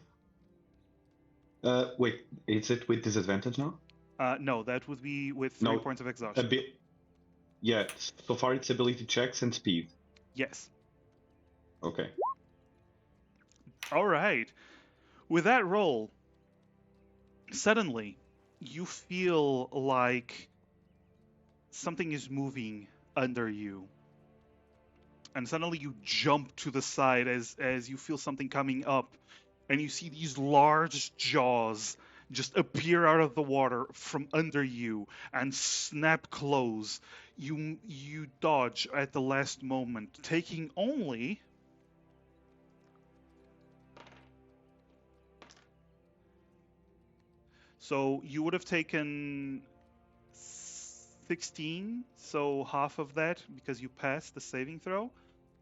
Wait, is it with disadvantage now? No, that would be with 3 No, points of A exhaustion. bit. Yeah, so far it's ability checks and speed. Yes. Okay. All right. With that roll, suddenly, you feel like something is moving under you. And suddenly you jump to the side as you feel something coming up, and you see these large jaws just appear out of the water from under you and snap close. You dodge at the last moment, taking only so you would have taken 16, so half of that because you passed the saving throw.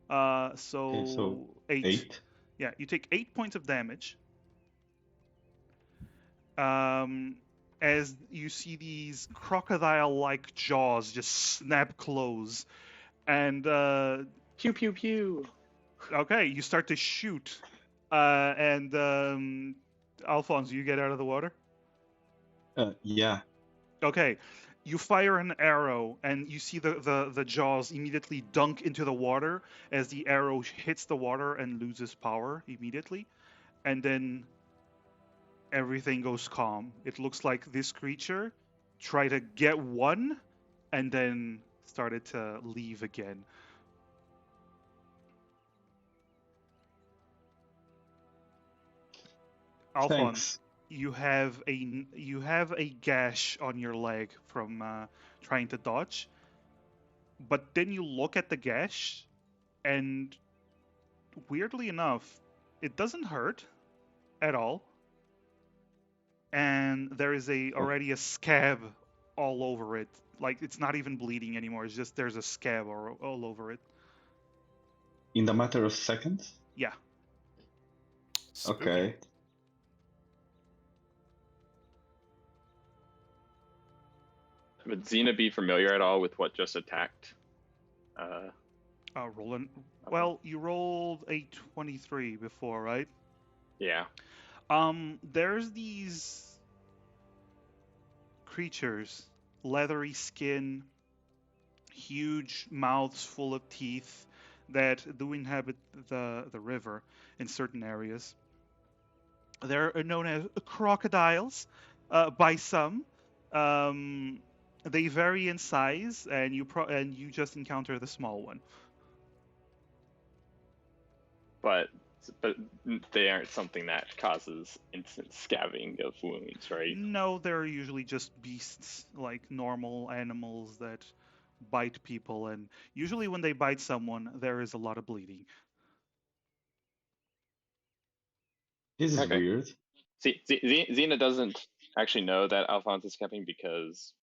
So, Okay, so 8. 8. Yeah, you take 8 points of damage. As you see these crocodile-like jaws just snap close, and Pew pew pew. okay, you start to shoot, and Alphonse, you get out of the water. Yeah. Okay, you fire an arrow, and you see the jaws immediately dunk into the water as the arrow hits the water and loses power immediately, and then everything goes calm. It looks like this creature tried to get one and then started to leave again. Alphonse, Thanks. you have a gash on your leg from trying to dodge, but then you look at the gash, and weirdly enough, it doesn't hurt at all. And there is already a scab all over it. Like, it's not even bleeding anymore. It's just there's a scab all over it. In the matter of seconds? Yeah. Spooky. Okay. Would Xena be familiar at all with what just attacked? Rolling. Well, you rolled a 23 before, right? Yeah. There's these creatures, leathery skin, huge mouths full of teeth that do inhabit the river in certain areas. They're known as crocodiles by some. They vary in size, and you just encounter the small one. But they aren't something that causes instant scabbing of wounds, right? No, they're usually just beasts, like normal animals that bite people, and usually when they bite someone, there is a lot of bleeding. This is Okay. weird. See, Xena doesn't actually know that Alphonse is scabbing because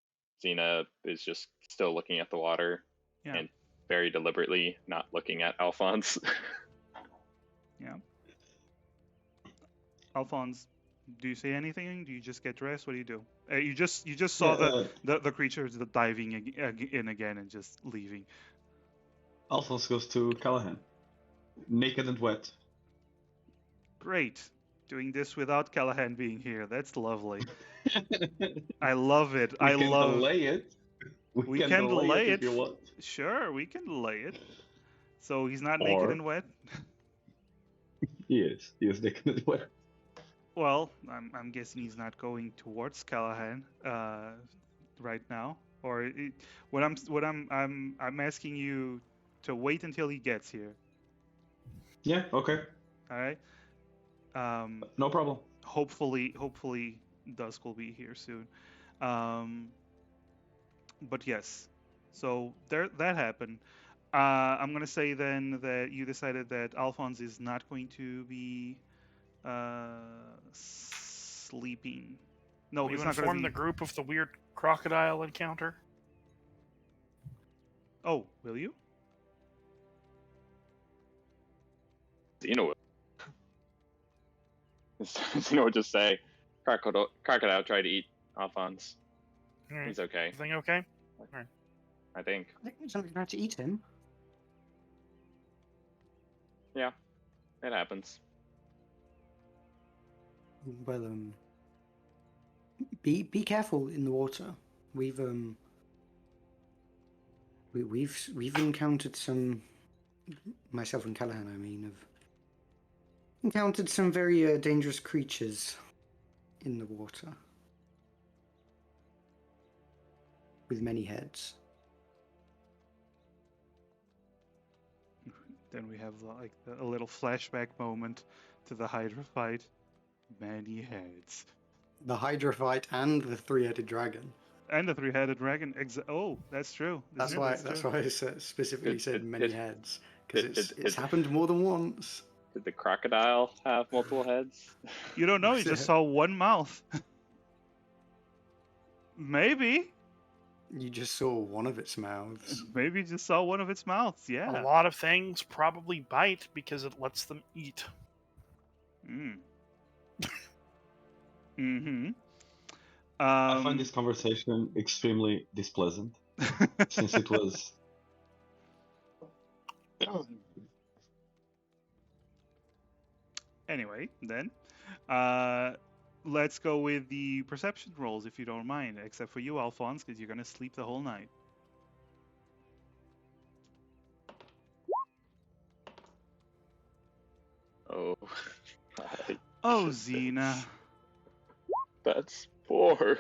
Xena is just still looking at the water Yeah. and very deliberately not looking at Alphonse. Yeah. Alphonse, do you say anything? Do you just get dressed? What do you do? You just saw the creatures diving in again and just leaving. Alphonse goes to Callahan. Naked and wet. Great. Doing this without Callahan being here. That's lovely. I love it. We can delay it. We can delay it if you want. Sure, we can delay it. So he's not Or- naked and wet? He is naked and wet. Well, I'm guessing he's not going towards Callahan right now. Or I'm asking you to wait until he gets here. Yeah, okay. All right. No problem. Hopefully Dusk will be here soon. But yes, so that happened. I'm gonna say then that you decided that Alphonse is not going to be sleeping. No, Will you it's not gonna inform be. the group of the weird crocodile encounter? Oh, will you? Xena will. Xena would just say, crocodile tried to eat Alphonse. All right. He's okay, Everything okay? I think. I think something tried to eat him. Yeah, it happens. Well, be careful in the water. We've we've encountered some, myself and Callahan, I mean, have encountered some very dangerous creatures in the water with many heads. Then we have like a little flashback moment to the Hydra fight. Many heads. The Hydra fight and the three-headed dragon. And the three-headed dragon. Oh, that's true. That's true, why. That's That's true. why I specifically said many heads, because did- it's happened more than once. Did the crocodile have multiple heads? You don't know. You just saw one mouth. Maybe. You just saw one of its mouths. Maybe you just saw one of its mouths. A Yeah. lot of things probably bite because it lets them eat. Mm. Mm-hmm. I find this conversation extremely displeasant since it was. Anyway, then, let's go with the perception rolls if you don't mind, except for you, Alphonse, because you're gonna sleep the whole night. Oh. Oh, Xena. That's 4.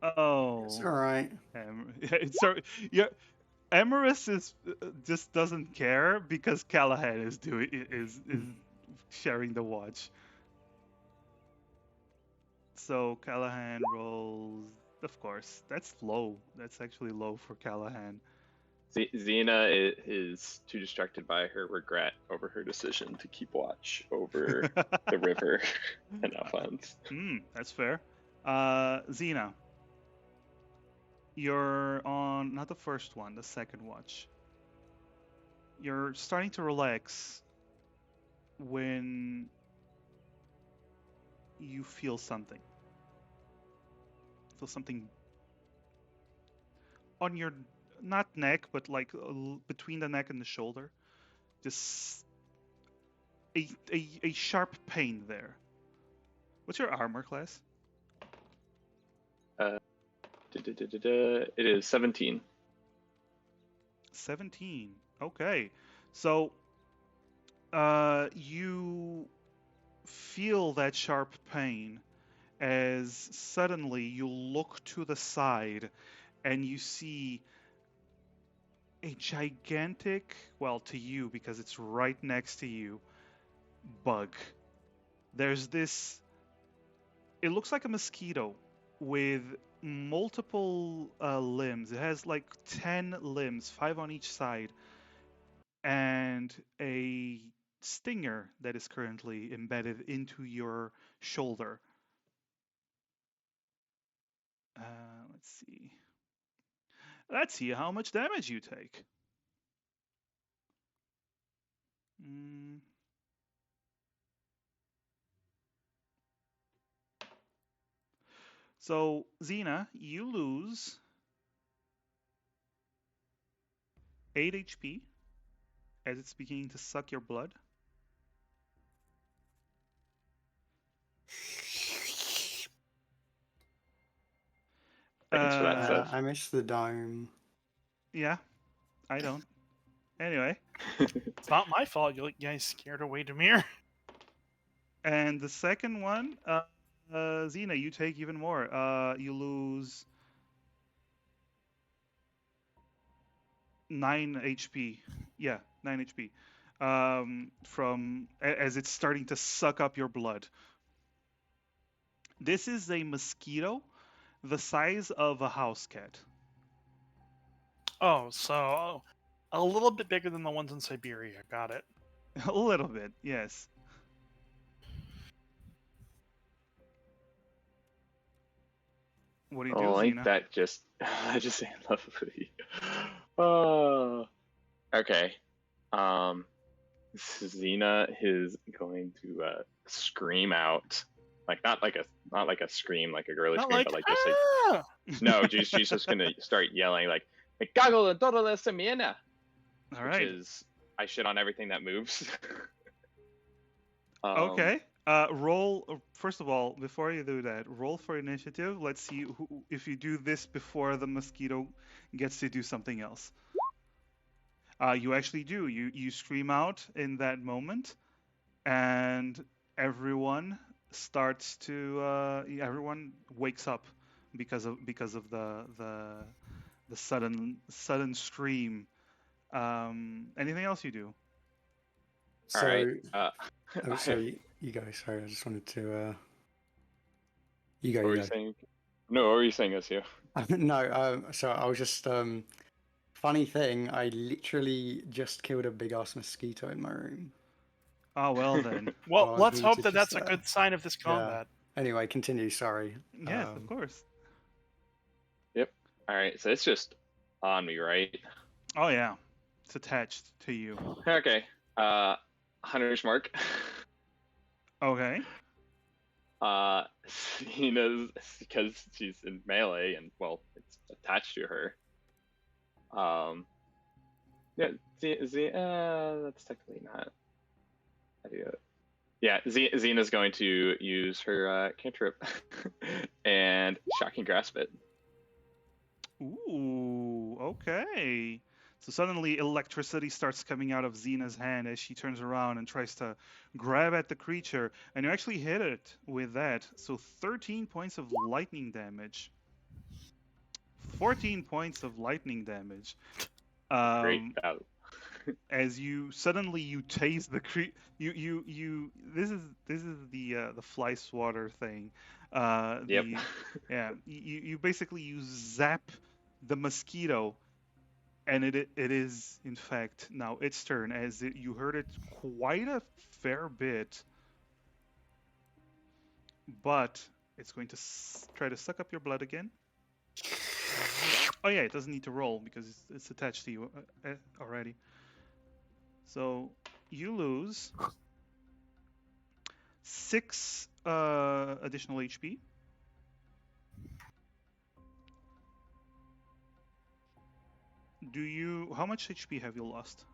Oh. It's all right. Sorry. Yeah. Emerus is just doesn't care because Callahan is sharing the watch. So Callahan rolls. Of course, that's low. That's actually low for Callahan. Xena is too distracted by her regret over her decision to keep watch over the river and Alphonse. That's fair. Xena, you're on not the first one, the second watch. You're starting to relax when you feel something. Feel something on your not neck, but like between the neck and the shoulder. Just a sharp pain there. What's your armor class? It is 17. 17. Okay. So you feel that sharp pain as suddenly you look to the side and you see a gigantic, well, to you because it's right next to you, bug. There's this, it looks like a mosquito with multiple limbs. It has like 10 limbs, 5 on each side, and a stinger that is currently embedded into your shoulder. Let's see. Let's see how much damage you take. So, Xena, you lose 8 HP as it's beginning to suck your blood. Thanks for that, Seth. I missed the dome. Yeah, I don't. Anyway. It's not my fault you guys scared away Demir. And the second one, Xena, you take even more. You lose 9 HP. Yeah, 9 HP. From as it's starting to suck up your blood. This is a mosquito the size of a house cat. Oh, so a little bit bigger than the ones in Siberia. Got it. A little bit, yes. What do you do, like Xena? that just I just say lovely. Oh, okay. Xena is going to scream out, like not like a scream like a girly Not scream, like, but like just like ah! no, she's just gonna start yelling like "Me cago en toda la semana," All which right. is I shit on everything that moves. Okay. Roll. First of all, before you do that, roll for initiative. Let's see if you do this before the mosquito gets to do something else. You actually do. You scream out in that moment, and everyone starts to. Everyone wakes up because of the sudden scream. Anything else you do? All So, right. oh, sorry, you go. Sorry, I just wanted to. You go. What were You you go. saying? No, what were you saying, SU? No, so I was just funny thing. I literally just killed a big ass mosquito in my room. Oh well then. Well, So I was let's hope muted that just that's a there. good sign of this Yeah. combat. Anyway, continue. Sorry. Yes, of course. Yep. All right. So it's just on me, right? Oh yeah, it's attached to you. Okay. Hunter's mark. Okay. Cena's because she's in melee and well, it's attached to her. Yeah, that's technically not how do you do it. Yeah, Xena's going to use her cantrip and shocking grasp it. Ooh, okay. So suddenly electricity starts coming out of Xena's hand as she turns around and tries to grab at the creature, and you actually hit it with that. So 13 points of lightning damage. 14 points of lightning damage. Great. As you suddenly you tase the you this is the fly swatter thing. Yep. Yeah, you basically you zap the mosquito, and it is in fact now its turn, as you heard it quite a fair bit, but it's going to try to suck up your blood again. Oh yeah, it doesn't need to roll because it's attached to you already. So you lose 6 additional HP. How much HP have you lost?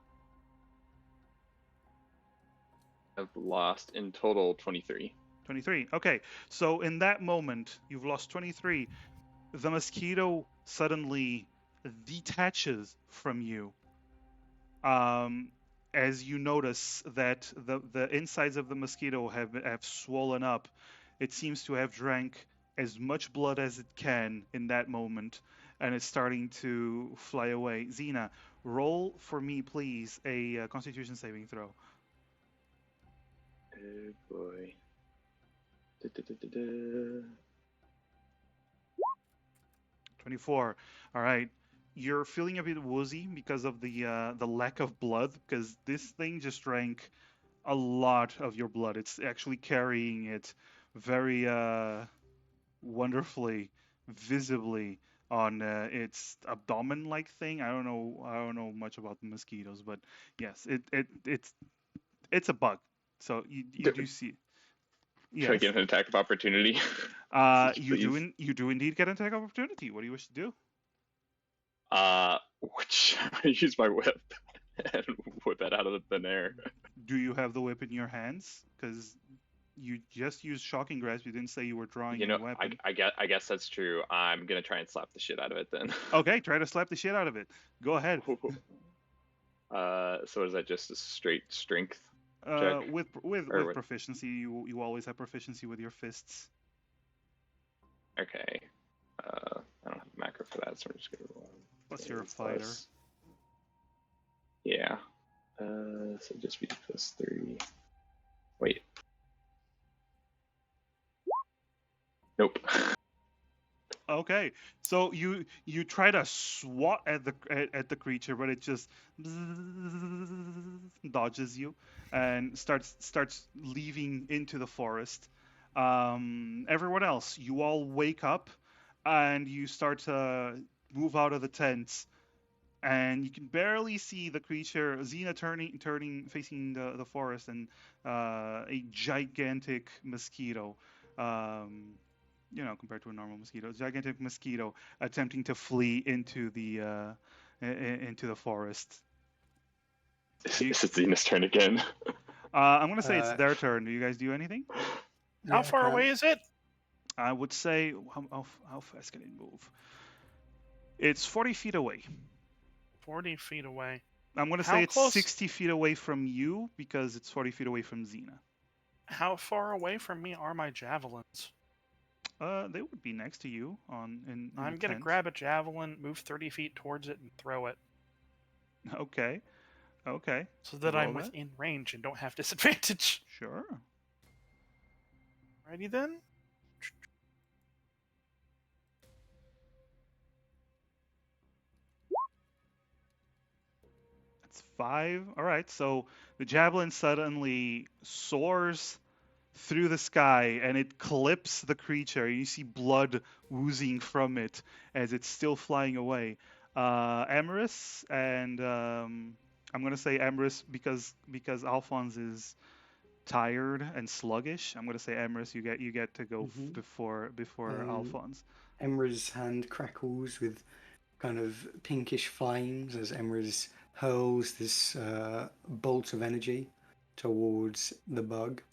I've lost in total 23. 23. Okay. So in that moment, you've lost 23. The mosquito suddenly detaches from you. As you notice that the insides of the mosquito have swollen up. It seems to have drank as much blood as it can in that moment, and it's starting to fly away. Xena, roll for me, please, a Constitution saving throw. Oh boy. Da-da-da-da-da. 24. All right. You're feeling a bit woozy because of the lack of blood, because this thing just drank a lot of your blood. It's actually carrying it very wonderfully, visibly on its abdomen-like thing. I don't know much about the mosquitoes, but yes, it's a bug. So you do see. Can I Yes. get an attack of opportunity? You do indeed get an attack opportunity. What do you wish to do? Which I use my whip and whip it out of the thin air. Do you have the whip in your hands? Because you just used shocking grasp. You didn't say you were drawing any weapon. I guess that's true. I'm gonna try and slap the shit out of it then. Okay, try to slap the shit out of it. Go ahead. So is that just a straight strength check? With Or with- proficiency, you always have proficiency with your fists. Okay. I don't have a macro for that, so I'm just gonna roll. Plus you're a fighter. Yeah. So just be +3. Wait. Nope. Okay, so you try to swat at the creature, but it just dodges you and starts leaving into the forest. Everyone else, you all wake up and you start to move out of the tents. and you can barely see the creature, Xena turning, facing the forest, and a gigantic mosquito. Compared to a normal mosquito, gigantic mosquito attempting to flee into into the forest. Is it Xena's turn again? I'm gonna say it's Uh, their turn. Do you guys do anything? How Yeah, far can. away is it? I would say how fast can it move? It's 40 feet away. 40 feet away. I'm gonna How say it's close- 60 feet away from you because it's 40 feet away from Xena. How far away from me are my javelins? They would be next to you in I'm the gonna tent. grab a javelin, move 30 feet towards it, and throw it Okay. Okay. so that Roll I'm that. within range and don't have disadvantage. Sure. Ready then? That's 5. All right. So the javelin suddenly soars through the sky and it clips the creature. You see blood oozing from it as it's still flying away. Emerus and I'm gonna say Emerus because Alphonse is tired and sluggish. I'm gonna say Emerus. You get to go Mhm. before Alphonse. Emra's hand crackles with kind of pinkish flames as Emra's hurls this bolt of energy towards the bug.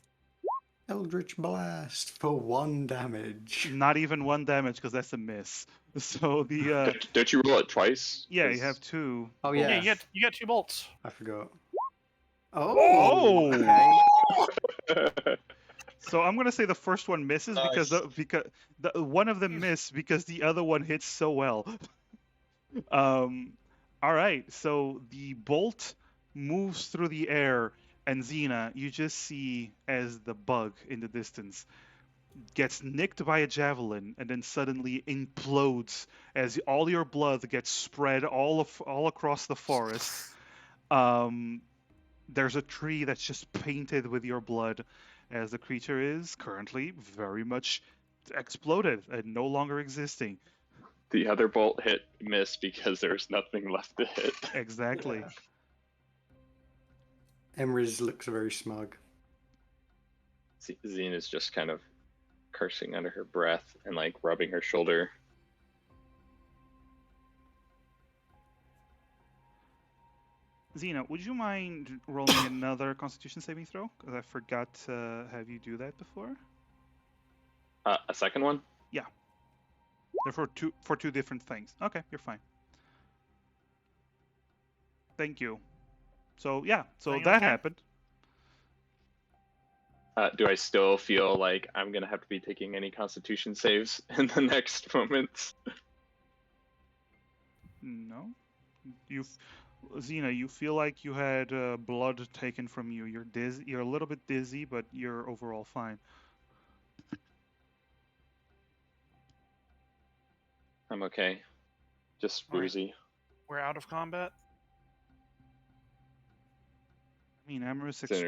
Eldritch Blast for 1 damage. Not even 1 damage because that's a miss. So the Don't you roll it twice? yeah, you have 2. Oh, Yeah, yeah. you get 2 bolts. I forgot. Oh! Okay. So I'm gonna say the first one misses because Nice. the one of them missed because the other one hits so well. All right, so the bolt moves through the air, and Xena, you just see as the bug in the distance gets nicked by a javelin and then suddenly implodes as all your blood gets spread all across the forest. There's a tree that's just painted with your blood, as the creature is currently very much exploded and no longer existing. The other bolt missed because there's nothing left to hit. Exactly. Emra's looks very smug. Xena's just kind of cursing under her breath and like rubbing her shoulder. Xena, would you mind rolling another Constitution saving throw? Because I forgot to have you do that before. A second one? They're for two different things. Okay, you're fine. Thank you. So yeah, so Are you that okay? happened. Do I still feel like I'm gonna have to be taking any Constitution saves in the next moments? No, Xena, you feel like you had blood taken from you. You're dizzy. You're a little bit dizzy, but you're overall fine. I'm okay. Just Alright. woozy. We're out of combat. I mean, Amorous There's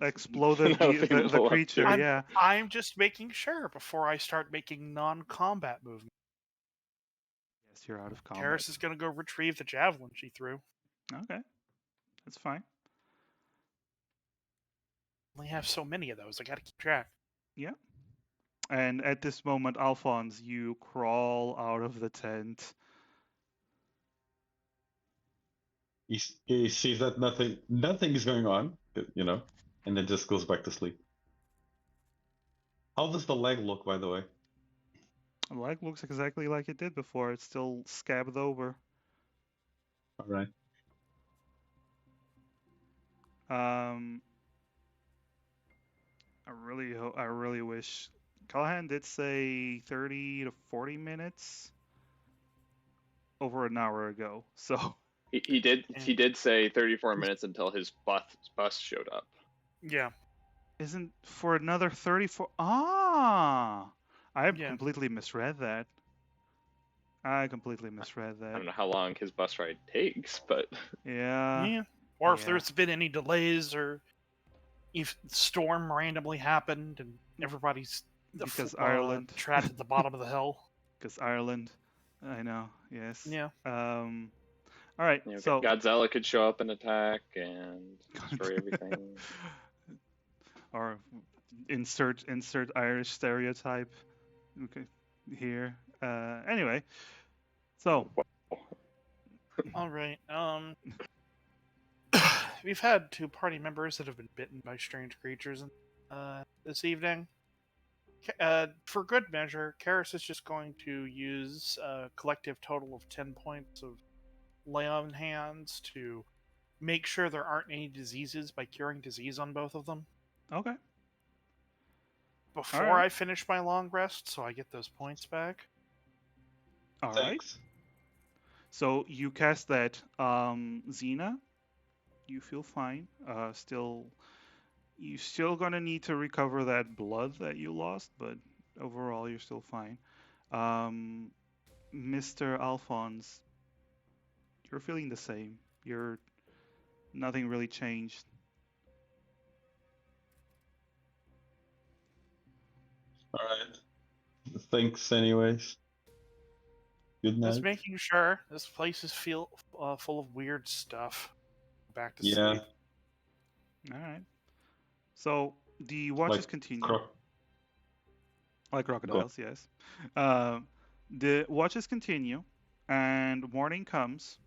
exploded nothing the left to creature. it. Yeah. I'm just making sure before I start making non-combat movements. Yes, you're out of combat. Karis is gonna go retrieve the javelin she threw. Okay, that's fine. Only have so many of those. I gotta keep track. Yeah. And at this moment, Alphonse, you crawl out of the tent. He sees that nothing is going on, and then just goes back to sleep. How does the leg look, by the way? The leg looks exactly like it did before. It's still scabbed over. All right. I really wish Callahan did say 30 to 40 minutes over an hour ago. So He did say 34 minutes until his bus showed up. Yeah. isn't for another 34. Ah, I Yeah. completely misread that. I completely misread I that. don't know how long his bus ride takes, but Yeah. Yeah. Or if yeah. there's been any delays or if the storm randomly happened and everybody's Because Ireland. trapped at the bottom of the hill. Because Ireland. I know. Yes. Yeah. All right. You know, So Godzilla could show up and attack and destroy everything. or insert Irish stereotype. Okay, here. Anyway, so All right. We've had 2 party members that have been bitten by strange creatures this evening. For good measure, Karis is just going to use a collective total of 10 points of lay on hands to make sure there aren't any diseases by curing disease on both of them okay. before right. I finish my long rest, so I get those points back. All right. Thanks. So you cast that, Xena. You feel fine. You still gonna need to recover that blood that you lost, but overall you're still fine. Mr. Alphonse, you're feeling the same. Nothing really changed. All right. Thanks, anyways. Good night. Just making sure this place is full of weird stuff. Back to Yeah. sleep. All right. So the watches Like continue. Like crocodiles, yes. The watches continue, and morning comes.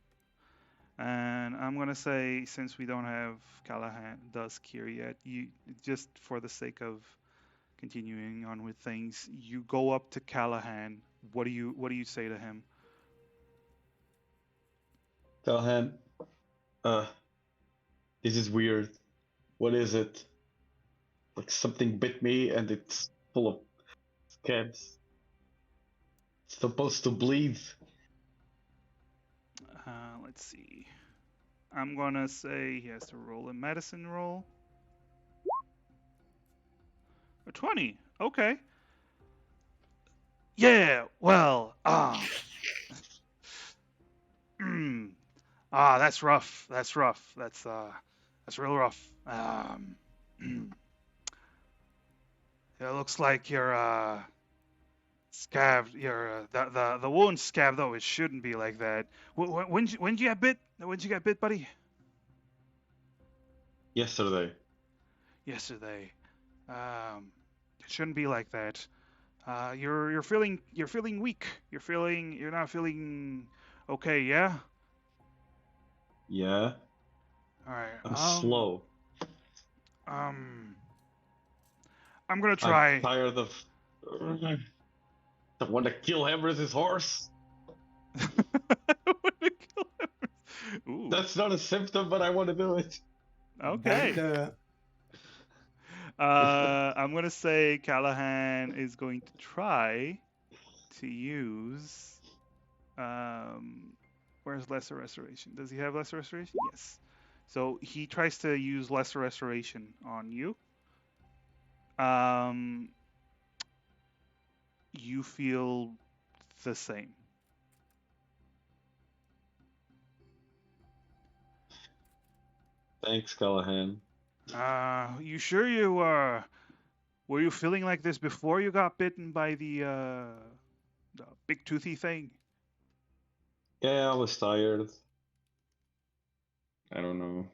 And I'm gonna say, since we don't have Callahan Dusk here yet, you just for the sake of continuing on with things, you go up to Callahan. What do you say to him? Callahan, this is weird. What is it? Like something bit me and it's full of scabs. It's supposed to bleed. Let's see. I'm gonna say he has to roll a medicine roll. A 20. Okay. Yeah. Well. That's rough. That's rough. That's real rough. It looks like your scabbed. Your the wound scab though. It shouldn't be like that. When you get bit? When'd you get bit, buddy? Yesterday. Yesterday. It shouldn't be like that. You're feeling weak. You're not feeling okay. Yeah. Yeah. All right. I'm slow. I'm gonna try. I'm tired of. I want to kill Hammer's horse. Ooh. That's not a symptom, but I want to do it. Okay. Don't do it. I'm gonna say Callahan is going to try to use. Where's Lesser Restoration? Does he have Lesser Restoration? Yes. So he tries to use Lesser Restoration on you. You feel the same. Thanks, Callahan. You sure you were you feeling like this before you got bitten by the big toothy thing? Yeah, I was tired. I don't know.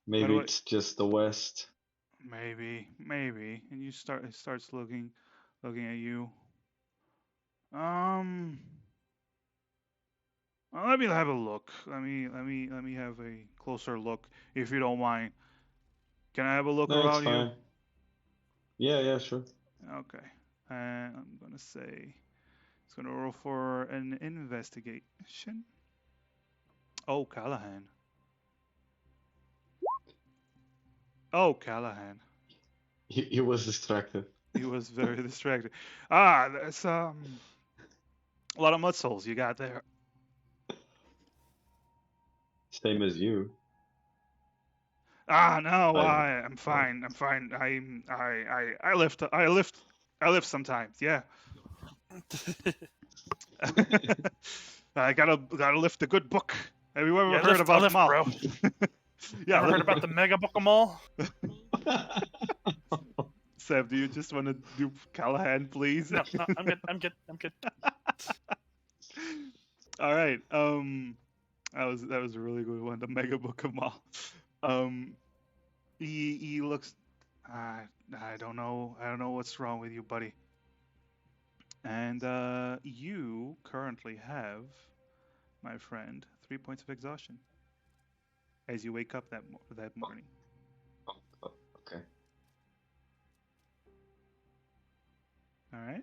Maybe it's just the West. Maybe. And it starts looking at you. Let me have a look. Let me have a closer look, if you don't mind. Can I have a look No, it's around fine. you? Yeah, sure. Okay. And I'm gonna say it's gonna roll for an investigation. Oh, Callahan. He was distracted. He was very distracted. That's a lot of muscles you got there. Same as you. No, I- I'm fine. I lift sometimes. Yeah. I gotta lift a good book. Have you ever Yeah, heard lift, about lift, them all? bro. Yeah. Ever heard about the Mega Book 'em all? Seb, do you just want to do Callahan, please? No, I'm good. All right. That was a really good one. The Mega Book of Maul. He looks. I don't know. I don't know what's wrong with you, buddy. And you currently have, my friend, 3 points of exhaustion as you wake up that morning. Okay. All right.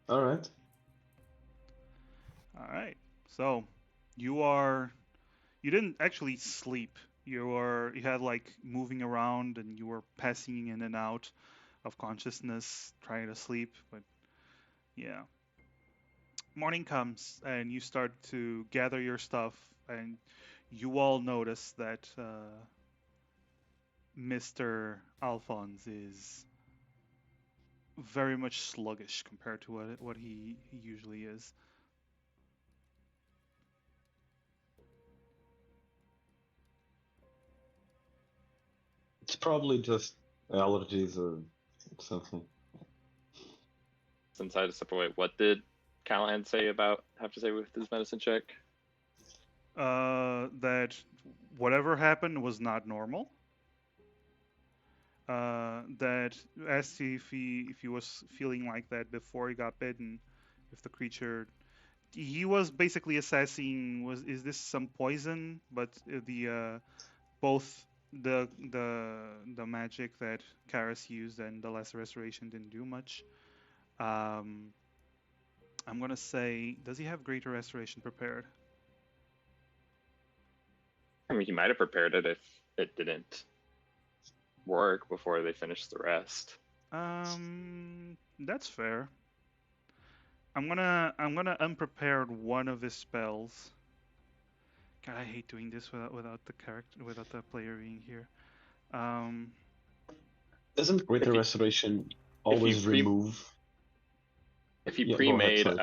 All right. All right. So you didn't actually sleep. You had like moving around and you were passing in and out of consciousness, trying to sleep, but yeah. Morning comes and you start to gather your stuff, and you all notice that Mr. Alphonse is very much sluggish compared to what he usually is. It's probably just allergies or something. Since I had to step away, what did Callahan have to say with his medicine check? That whatever happened was not normal. That asked if he was feeling like that before he got bitten, if the creature. He was basically assessing is this some poison, but the both the magic that Karis used and the lesser restoration didn't do much. I'm gonna say, does he have greater restoration prepared? I mean, he might have prepared it if it didn't work before they finished the rest. That's fair. I'm gonna unprepared one of his spells. God, I hate doing this without the player being here. Doesn't greater you- restoration always remove? If he Yeah, go ahead, pre-made, sorry.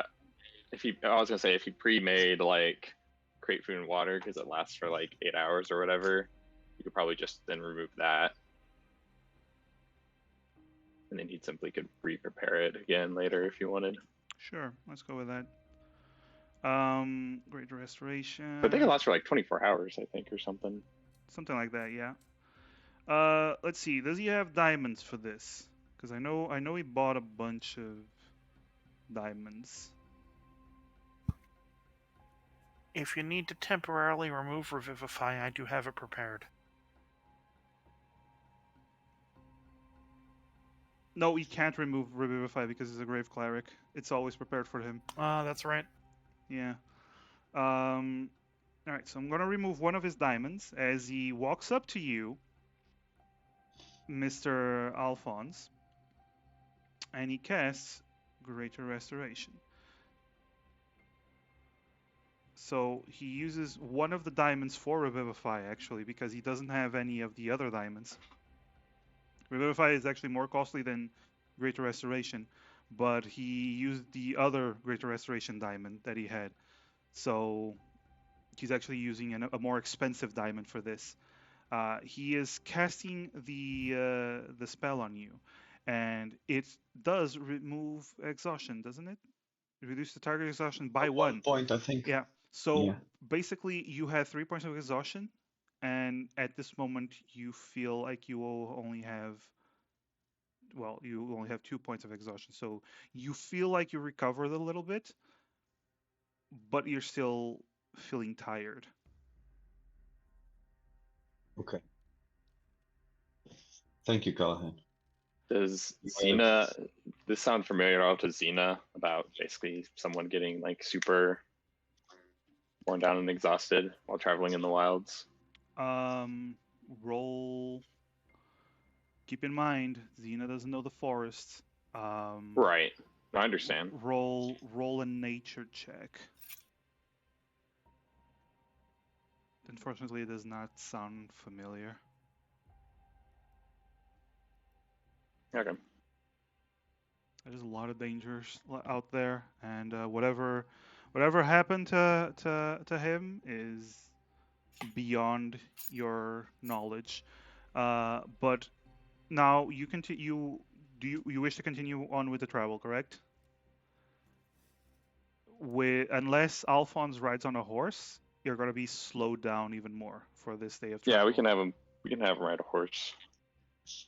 I was gonna say if he pre-made like create food and water because it lasts for like 8 hours or whatever, you could probably just then remove that, and then he simply could re-prepare it again later if you wanted. Sure, let's go with that. Great restoration. But they can last for like 24 hours, I think, or something. Something like that, yeah. Let's see. Does he have diamonds for this? Because I know he bought a bunch of diamonds. If you need to temporarily remove Revivify, I do have it prepared. No, he can't remove Revivify because he's a Grave Cleric. It's always prepared for him. That's right. Yeah. Alright, so I'm gonna remove one of his diamonds as he walks up to you, Mr. Alphonse, and he casts Greater Restoration. So he uses one of the diamonds for Revivify, actually, because he doesn't have any of the other diamonds. Revivify is actually more costly than Greater Restoration, but he used the other Greater Restoration diamond that he had. So he's actually using a more expensive diamond for this. He is casting the spell on you, and it does remove exhaustion, doesn't it? Reduce the target exhaustion by At one. point, I think. Yeah. So Yeah. basically, you have 3 points of exhaustion, and at this moment, you feel like you will only have. Well, you only have 2 points of exhaustion, so you feel like you recovered a little bit, but you're still feeling tired. Okay. Thank you, Callahan. Does Xena, this sound familiar at all to Xena about basically someone getting like super worn down and exhausted while traveling in the wilds? Roll. Keep in mind, Xena doesn't know the forest. Right. I understand. Roll a nature check. Unfortunately, it does not sound familiar. Okay. There's a lot of dangers out there, and whatever happened to him is beyond your knowledge. But now you continue. Do you wish to continue on with the travel? Correct. unless Alphonse rides on a horse, you're gonna be slowed down even more for this day of travel. Yeah, we can have him. We can have him ride a horse.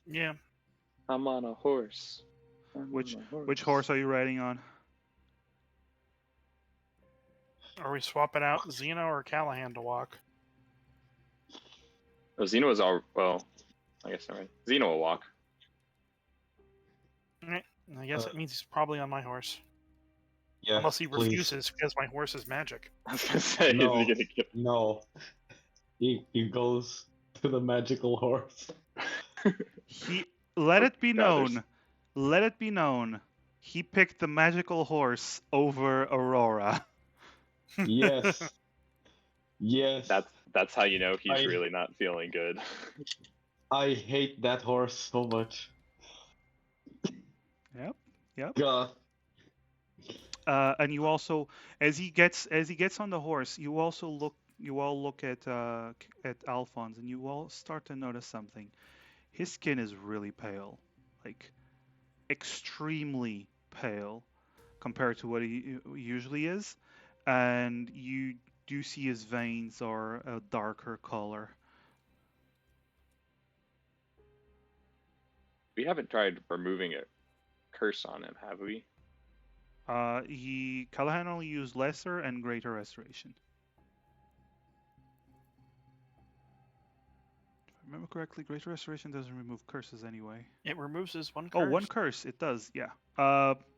Yeah. I'm on a horse. Which horse are you riding on? Are we swapping out Zeno or Callahan to walk? Oh, Xeno was all well. I guess not right. Xeno will walk. Alright, I guess it means he's probably on my horse. Yeah, Unless he please. refuses because my horse is magic. I was gonna say, No. is he gonna get... No. He goes to the magical horse. Let it be God, there's- known. Let it be known. He picked the magical horse over Aurora. Yes. Yes. That's how you know he's I- really not feeling good. I hate that horse so much. Yep. God. And you also, as he gets on the horse, you all look at Alphonse, and you all start to notice something. His skin is really pale, like extremely pale compared to what he usually is, and you do see his veins are a darker color. We haven't tried removing a curse on him, have we? Callahan only used lesser and greater restoration. If I remember correctly, greater restoration doesn't remove curses anyway. It removes his one curse. Oh, one curse. It does, yeah.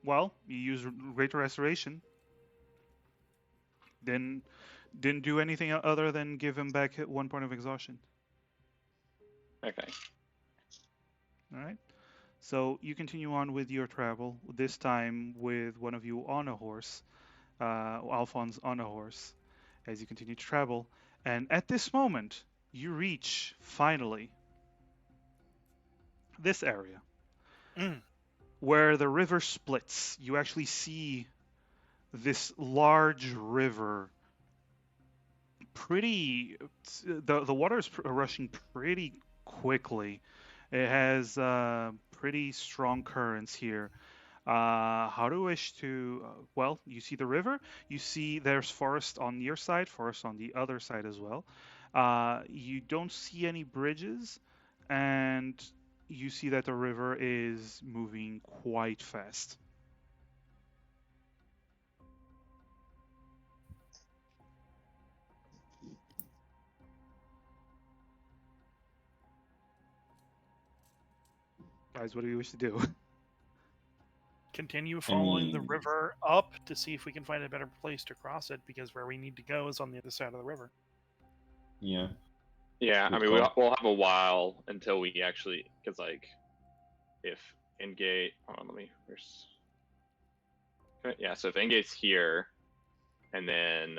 Well, you use greater restoration. Then didn't do anything other than give him back 1 point of exhaustion. Okay. All right. So you continue on with your travel. This time with one of you on a horse, Alphonse on a horse, as you continue to travel. And at this moment, you reach finally this area Mm. where the river splits. You actually see this large river. The water is rushing pretty quickly. It has pretty strong currents here. How do you wish to? Well, you see the river. You see there's forest on your side, forest on the other side as well. You don't see any bridges, and you see that the river is moving quite fast. Guys, what do you wish to do? Continue following the mean- river up to see if we can find a better place to cross it, because where we need to go is on the other side of the river. Yeah. Yeah, I Good mean, call. we'll have a while until we actually, because like, if Engate, hold on, let me. Yeah, so if Engate's here, and then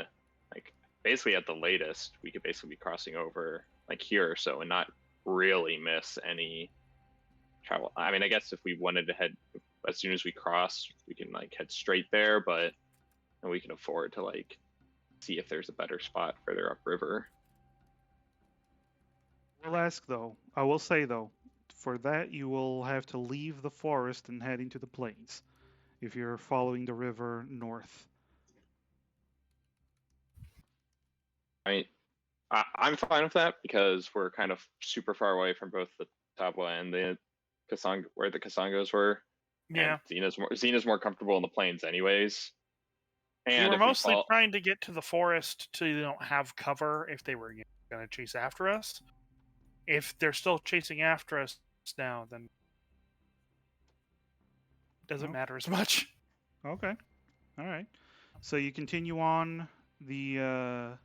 like basically at the latest, we could basically be crossing over like here or so, and not really miss any travel. I mean, I guess if we wanted to head as soon as we cross, we can like head straight there, but and we can afford to like see if there's a better spot further upriver. I will say though, for that you will have to leave the forest and head into the plains if you're following the river north. I mean, I'm fine with that because we're kind of super far away from both the Tabla and the Kasang, where the Kasangos were. Yeah. And Xena's more comfortable in the plains, anyways. And We were if we mostly fall, trying to get to the forest so they don't have cover if they were going to chase after us. If they're still chasing after us now, then it doesn't Oh. matter as much. Okay. All right. So you continue on the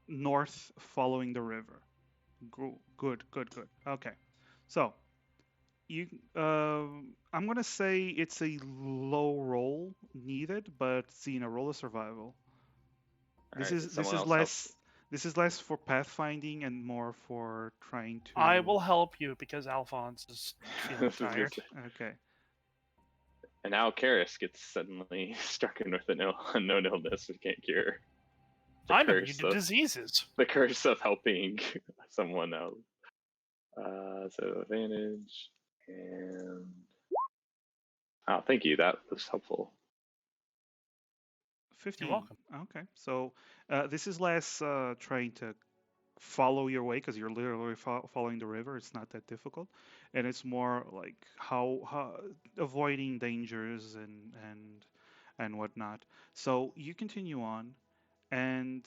north following the river. Good. Okay. So you, I'm gonna say it's a low roll needed, but Xena, roll a survival. This alright, is someone else less. This is less for pathfinding and more for trying to. I will help you because Alphonse is feeling help. tired. Okay. And now Karis gets suddenly stricken with a known illness we can't cure. I'm immune to diseases. The curse of helping someone else. So advantage and thank you. That was helpful. 15. You're welcome. Okay. So this is less trying to follow your way because you're literally following the river. It's not that difficult, and it's more like how avoiding dangers and whatnot. So you continue on, and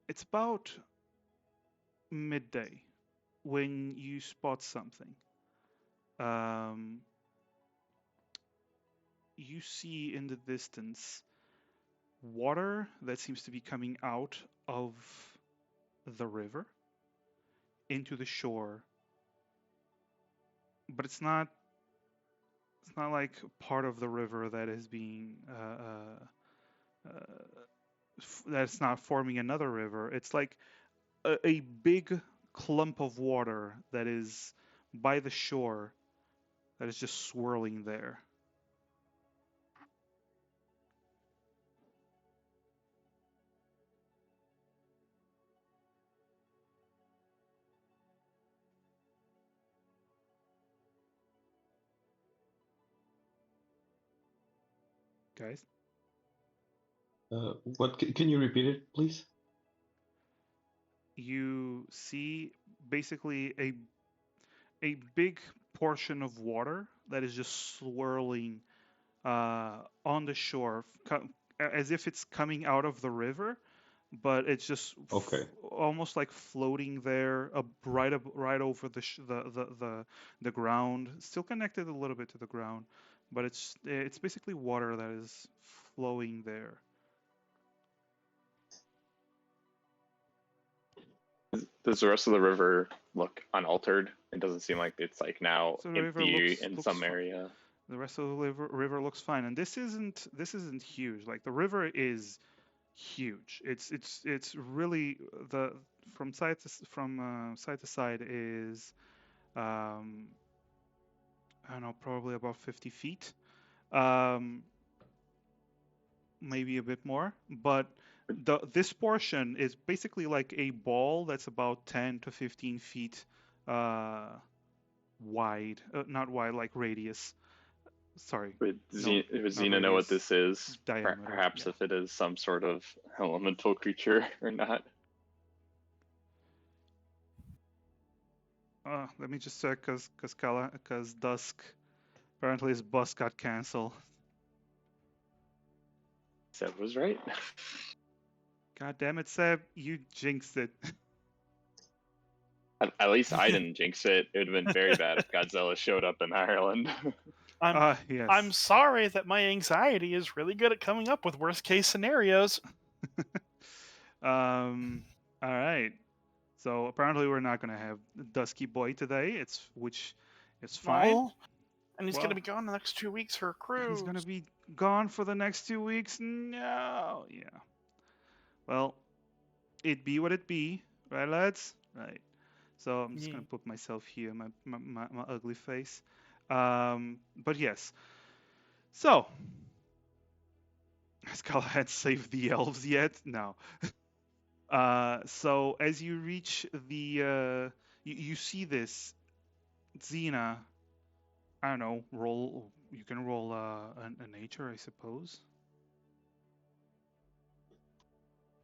it's about midday when you spot something. Um, you see in the distance water that seems to be coming out of the river into the shore, but it's not like part of the river that is being that's not forming another river. It's like a big clump of water that is by the shore that is just swirling there. Guys, What can you repeat it, please? you see basically a big portion of water that is just swirling on the shore, as if it's coming out of the river, but it's just Okay. almost like floating there, right over the ground, still connected a little bit to the ground, but it's basically water that is flowing there. Does the rest of the river look unaltered? It doesn't seem like it's like now So the river empty looks in looks some fine. area. The rest of the river looks fine, and this isn't huge. Like the river is huge. It's really the from side to side is um, I don't know, probably about 50 feet, um, maybe a bit more. But this portion is basically like a ball that's about 10 to 15 feet uh, wide, not wide, like radius. Sorry, no, Would not Xena know what radius, this is? diameter. Perhaps Yeah. if it is some sort of elemental creature or not. Let me just check, cause Dusk apparently his bus got canceled. Seb was right. God damn it, Seb, you jinxed it. At least I didn't jinx it. It would have been very bad if Godzilla showed up in Ireland. Yes. I'm sorry that my anxiety is really good at coming up with worst case scenarios. All right. So apparently we're not gonna have Dusky Boy today. Which is fine. Oh, and he's Well, gonna be gone the next 2 weeks for a cruise. he's gonna be gone for the next 2 weeks. No. Yeah. Well, it be what it be, right, lads? Right. So I'm just gonna put myself here, my ugly face. But yes. So, has Galahad saved the elves yet? No. So as you reach you see this Xena. I don't know. Roll. You can roll a nature, I suppose.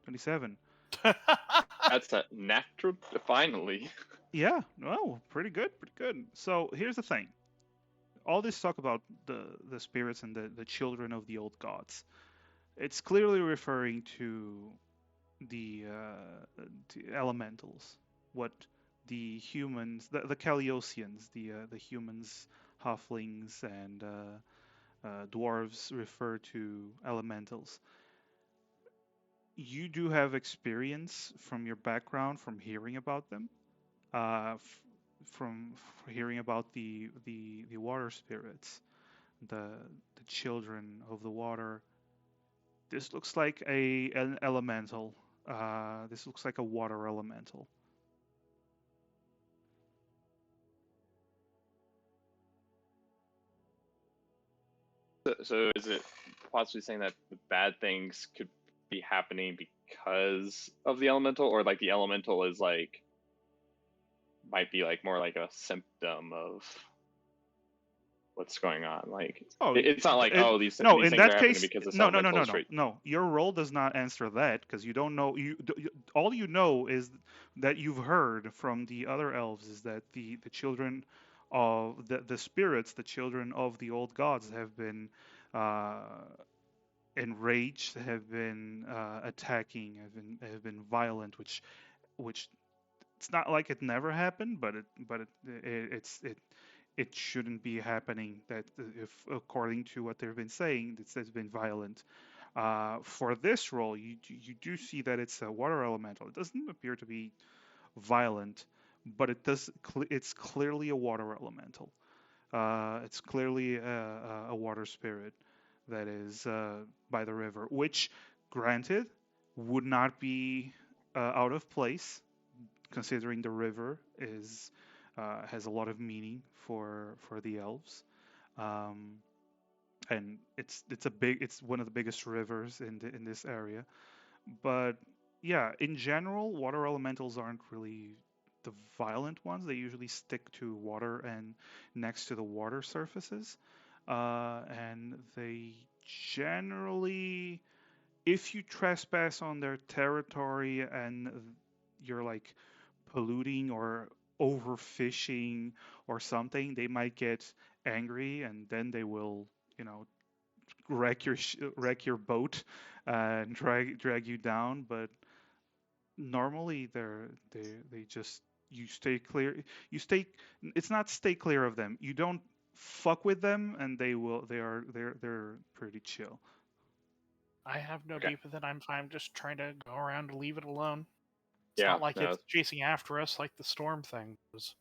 27. That's a natural. Finally. Yeah. Well, pretty good. Pretty good. So here's the thing. All this talk about the spirits and the children of the old gods. It's clearly referring to the elementals, what the humans, the Kaliosians, the humans, halflings, and dwarves refer to elementals. You do have experience from your background from hearing about them, from hearing about the water spirits, the children of the water. This looks like an elemental. This looks like a water elemental. So is it possibly saying that the bad things could be happening because of the elemental, or like the elemental is like might be like more like a symptom of what's going on. Like, Oh, it's not like, oh, these no. these In things are that happening case, because the no, no, settlement no, no, goes no, straight. no. Your role does not answer that because you don't know. All you know is that you've heard from the other elves is that the children of the spirits, the children of the old gods, have been uh, enraged, have been attacking, have been violent, which it's not like it never happened, but it shouldn't be happening. That if according to what they've been saying, it's been violent. For this role, you do see that it's a water elemental. It doesn't appear to be violent, but it's clearly a water elemental. It's clearly a water spirit that is by the river, which, granted, would not be out of place considering the river is has a lot of meaning for the elves, um, and it's one of the biggest rivers in this area. But yeah, in general, water elementals aren't really the violent ones. They usually stick to water and next to the water surfaces, and they generally, if you trespass on their territory and you're like polluting or overfishing or something, they might get angry and then they will, you know, wreck your boat and drag you down. But normally they just you stay clear. You stay. It's not stay clear of them. You don't fuck with them, and they will. They're pretty chill. I have no Okay. beef with it. I'm just trying to go around and leave it alone. It's Yeah, not like no, it's chasing after us like the storm thing was.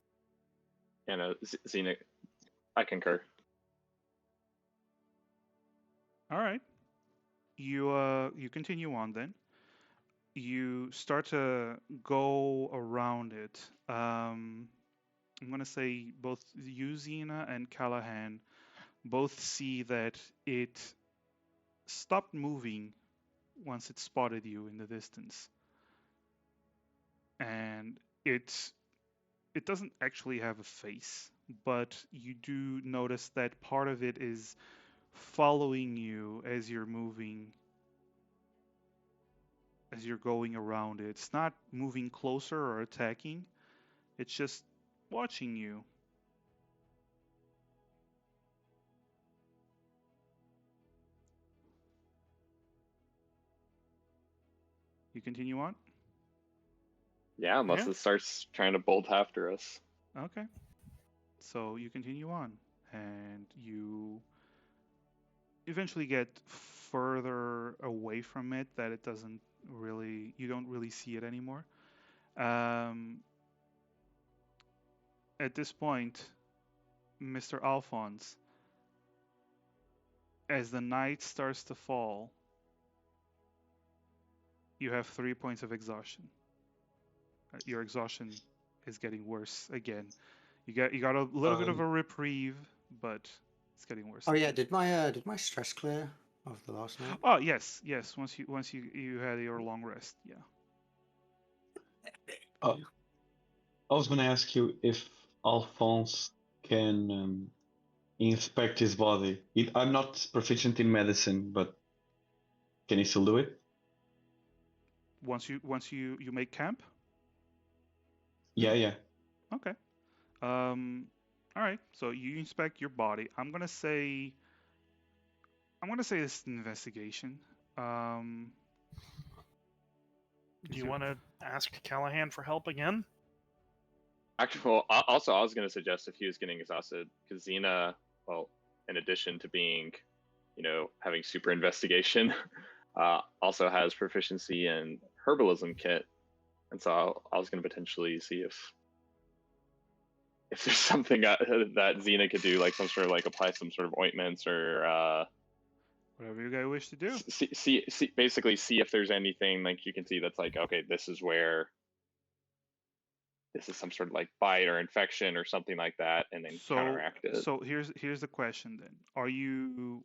yeah, no, Xena, I concur. All right. You continue on then. You start to go around it. I'm gonna say both you, Xena, and Callahan both see that it stopped moving once it spotted you in the distance, and it doesn't actually have a face, but you do notice that part of it is following you as you're moving, as you're going around it. It's not moving closer or attacking, it's just watching you. You continue on? Yeah, unless Yeah. it starts trying to bolt after us. Okay. So you continue on, and you eventually get further away from it that it doesn't really, you don't really see it anymore. Um, at this point, Mr. Alphonse, as the night starts to fall, you have 3 points of exhaustion. Your exhaustion is getting worse again. You got a little bit of a reprieve, but it's getting worse. Oh yeah, again. did my stress clear of the last night? Oh yes. Once you had your long rest, yeah. I was going to ask you if Alphonse can inspect his body. I'm not proficient in medicine, but can he still do it? Once you make camp, Yeah. okay. All right. So you inspect your body. I'm gonna say it's an investigation. Um, Do is you your want to ask Callahan for help again? Actually, well, also I was going to suggest if he was getting exhausted, because Xena, well, in addition to being, having super investigation, also has proficiency in herbalism kit, and so I was going to potentially see if there's something that Xena could do, like some sort of like apply some sort of ointments or whatever you guys wish to do. basically see if there's anything like you can see that's like, okay, this is where this is some sort of like bite or infection or something like that, and then So counteract it. so here's the question then. Are you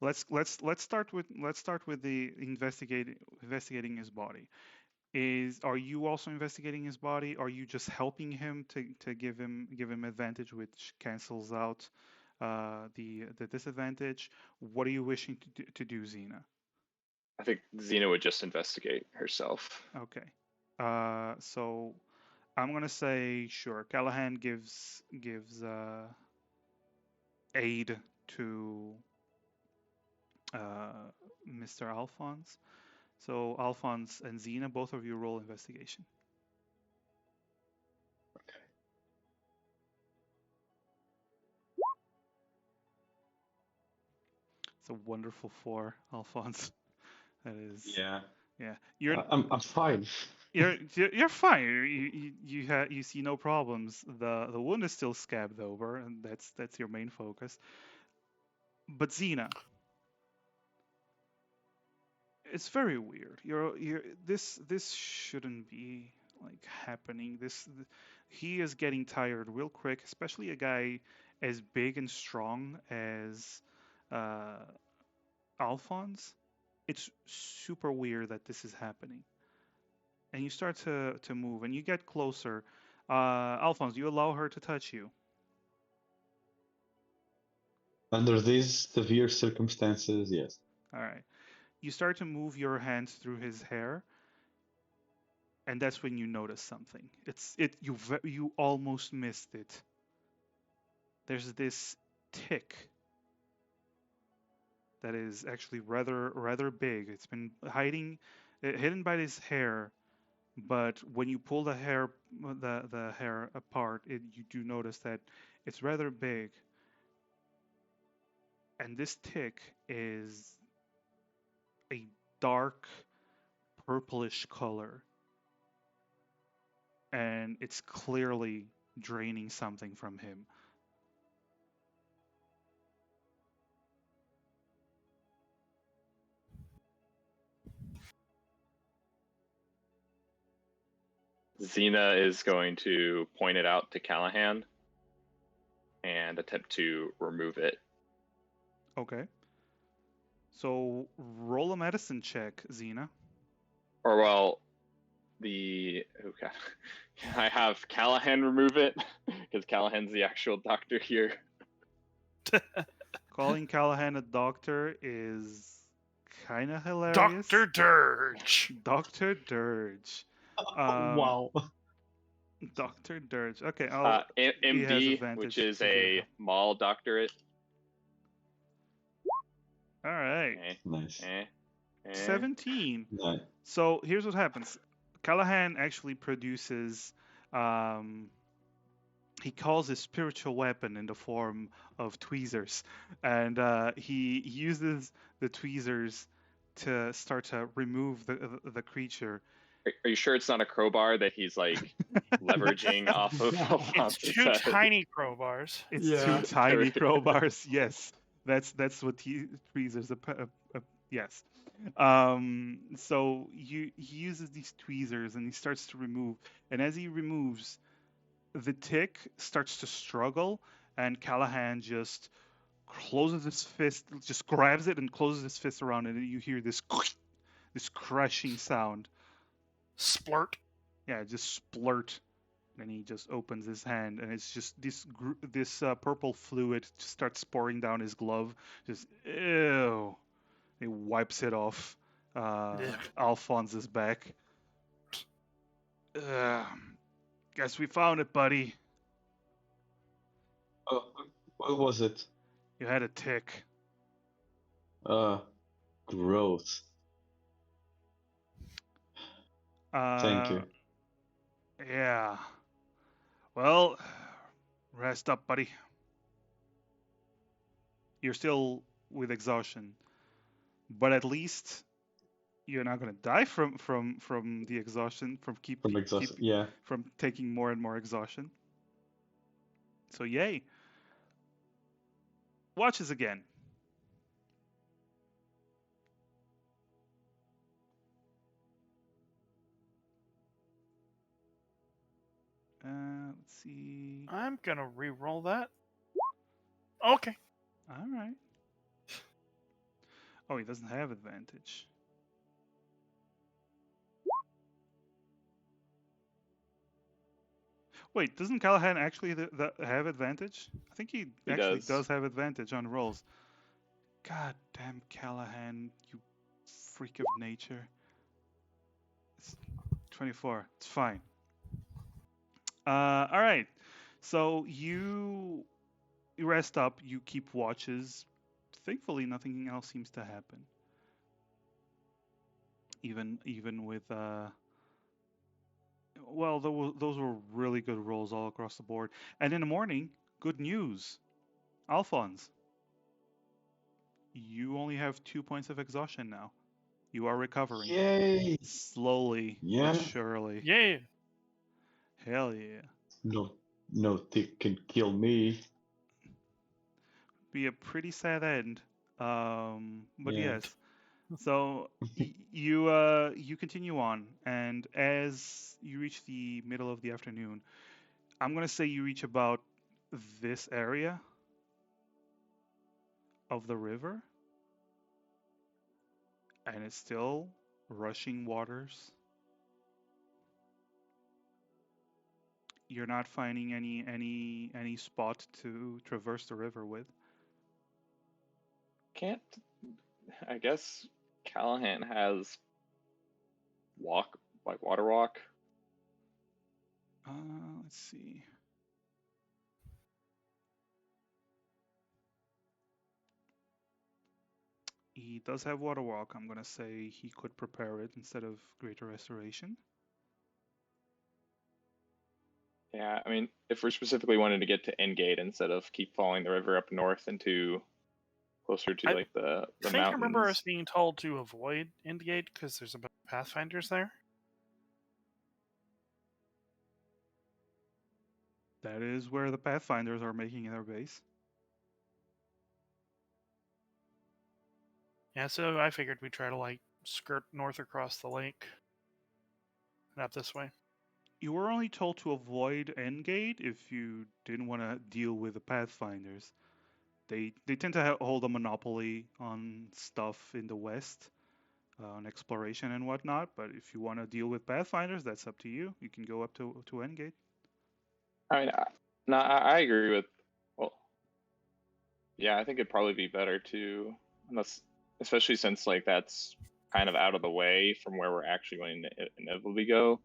let's start with the investigating his body. Are you also investigating his body? Are you just helping him to give him advantage, which cancels out the disadvantage. What are you wishing to do, Xena? I think Xena would just investigate herself. Okay. So I'm gonna say sure. Callahan gives aid to Mr. Alphonse. So Alphonse and Xena, both of you roll investigation. Okay. It's a wonderful 4, Alphonse. That is, Yeah. yeah. I'm fine. You're fine. You see no problems. The wound is still scabbed over, and that's your main focus. But Xena, it's very weird. This shouldn't be like happening. He is getting tired real quick, especially a guy as big and strong as uh, Alphonse. It's super weird that this is happening. And you start to move, and you get closer. Alphonse, you allow her to touch you. Under these severe circumstances, yes. All right. You start to move your hands through his hair, and that's when you notice something. You almost missed it. There's this tick that is actually rather big. It's been hidden by his hair, but when you pull the hair apart, you do notice that it's rather big. And this tick is a dark purplish color, and it's clearly draining something from him. Xena is going to point it out to Callahan and attempt to remove it. Okay. So roll a medicine check, Xena. Or well, okay. Can I have Callahan remove it? Because Callahan's the actual doctor here. Calling Callahan a doctor is kind of hilarious. Dr. Dirge. Dr. Dirge. Wow. Dr. Dirge. Okay. He has MD, advantage which is if you're a help. mall doctorate. All right. Nice. 17. Nice. So here's what happens. Callahan actually produces, he calls his spiritual weapon in the form of tweezers, and he uses the tweezers to start to remove the creature. Are you sure it's not a crowbar that he's like leveraging off of It's Alphonse's two head? tiny crowbars. It's Yeah. two tiny crowbars. Yes, that's what tweezers. Yes. So he uses these tweezers and he starts to remove, and as he removes, the tick starts to struggle, and Callahan just closes his fist, just grabs it and closes his fist around it, and you hear this crushing sound. Splurt. Yeah, just splurt. And he just opens his hand, and it's just this purple fluid just starts pouring down his glove. Just ew. He wipes it off Alphonse's back. Guess we found it, buddy. What was it? You had a tick. Gross. Thank you. Yeah. Well, rest up, buddy. You're still with exhaustion, but at least you're not gonna die from the exhaustion, from Yeah. from taking more and more exhaustion. So yay. Watch this again. Let's see. I'm gonna re-roll that. Okay. All right. Oh, he doesn't have advantage. Wait, doesn't Callahan actually have advantage? I think he actually does. does have advantage on rolls. God damn Callahan, you freak of nature. It's 24. It's fine. All right. So you rest up. You keep watches. Thankfully, nothing else seems to happen. Even with well, those were really good rolls all across the board. And in the morning, good news, Alphonse. You only have 2 points of exhaustion now. You are recovering Yay! slowly but Yeah. surely. Yeah. Hell yeah. No tick can kill me. Be a pretty sad end. But Yeah. yes. So you continue on, and as you reach the middle of the afternoon, I'm gonna say you reach about this area of the river, and it's still rushing waters. You're not finding any spot to traverse the river with. Can't. I guess Callahan has walk, like water walk. Let's see. He does have water walk. I'm gonna say he could prepare it instead of greater restoration. Yeah, I mean, if we're specifically wanting to get to Endgate instead of keep following the river up north into closer to I like the I think I remember us mountains. being told to avoid Indgate because there's a bunch of Pathfinders there. That is where the Pathfinders are making their base. Yeah, so I figured we'd try to like skirt north across the lake and up this way. You were only told to avoid Endgate if you didn't want to deal with the Pathfinders. They tend to hold a monopoly on stuff in the West, on exploration and whatnot. But if you want to deal with Pathfinders, that's up to you. You can go up to Endgate. I mean, no, I agree with. Well, yeah, I think it'd probably be better to, unless, especially since like that's kind of out of the way from where we're actually going to inevitably go.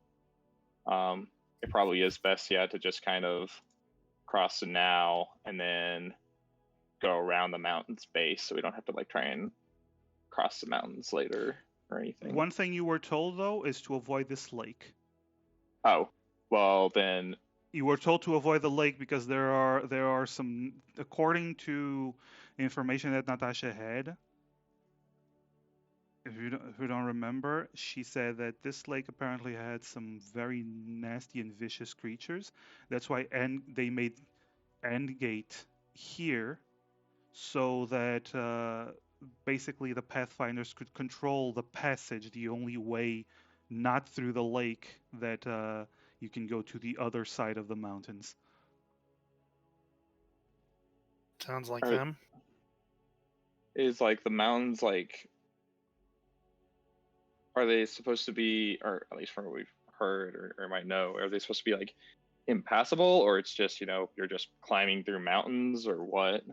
It probably is best, yeah, to just kind of cross it now and then go around the mountain's base, so we don't have to like try and cross the mountains later or anything. One thing you were told though is to avoid this lake. Oh, well then. You were told to avoid the lake because there are some, according to information that Natasha had. If you don't remember, she said that this lake apparently had some very nasty and vicious creatures. That's why they made Endgate here, so that basically the Pathfinders could control the passage, the only way not through the lake that you can go to the other side of the mountains. Sounds like Are, them. is like the mountains like, are they supposed to be, or at least from what we've heard or might know, are they supposed to be like impassable, or it's just, you're just climbing through mountains or what?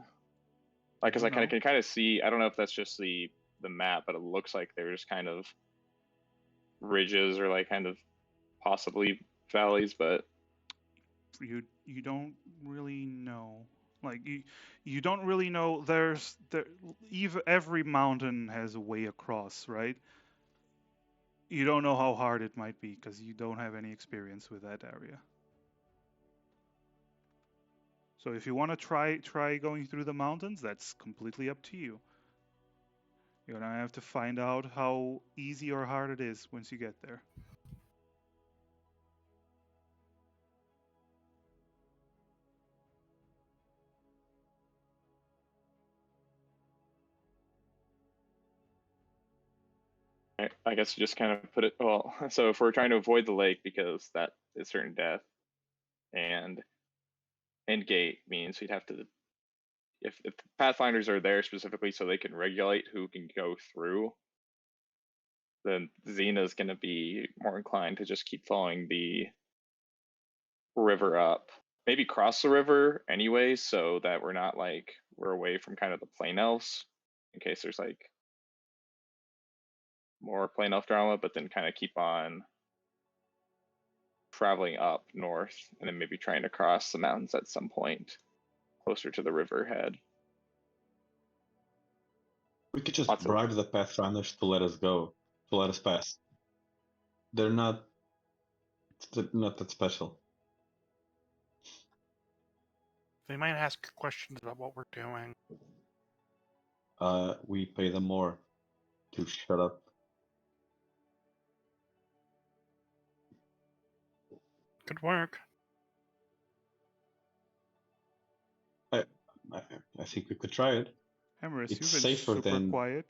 Like, because I No. can kind of see, I don't know if that's just the map, but it looks like they're just kind of ridges or like kind of possibly valleys, but You don't really know. Like you don't really know. Even every mountain has a way across, right? You don't know how hard it might be because you don't have any experience with that area. So if you want to try going through the mountains, that's completely up to you. You're gonna have to find out how easy or hard it is once you get there. I guess you just kind of put it, well, so if we're trying to avoid the lake because that is certain death, and end gate means we'd have to, if pathfinders are there specifically so they can regulate who can go through, then Xena's going to be more inclined to just keep following river up. Maybe cross the river anyway, so that we're not like we're away from kind of the plain elves, in case there's like more plain elf drama, but then kind of keep on traveling up north and then maybe trying to cross the mountains at some point closer to the river head. We could just Lots of- bribe the Pathrunners to let us go, to let us pass. They're not that special. They might ask questions about what we're doing. We pay them more to shut up. Good work. I think we could try it. Emrys, It's you've been safer super than- quiet.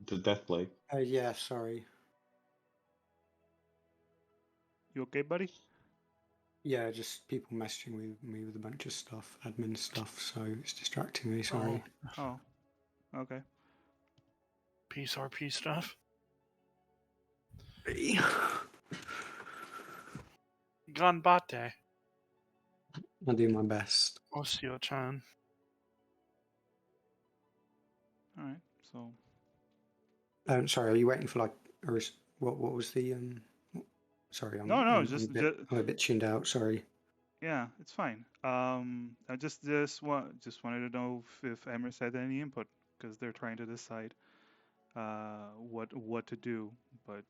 The Death Blade. Yeah, sorry. You okay, buddy? Yeah, just people messaging me with a bunch of stuff, admin stuff, so it's distracting me, sorry. Oh, okay. PSRP stuff. Ganbate. I'll do my best. Osio-chan. All right. So Sorry, are you waiting for like, or is, what was the Sorry, I'm, No, I'm, I'm just- I'm a bit tuned out. Sorry. yeah, it's fine. I just wanted to know if Emrys had any input because they're trying to decide what to do. But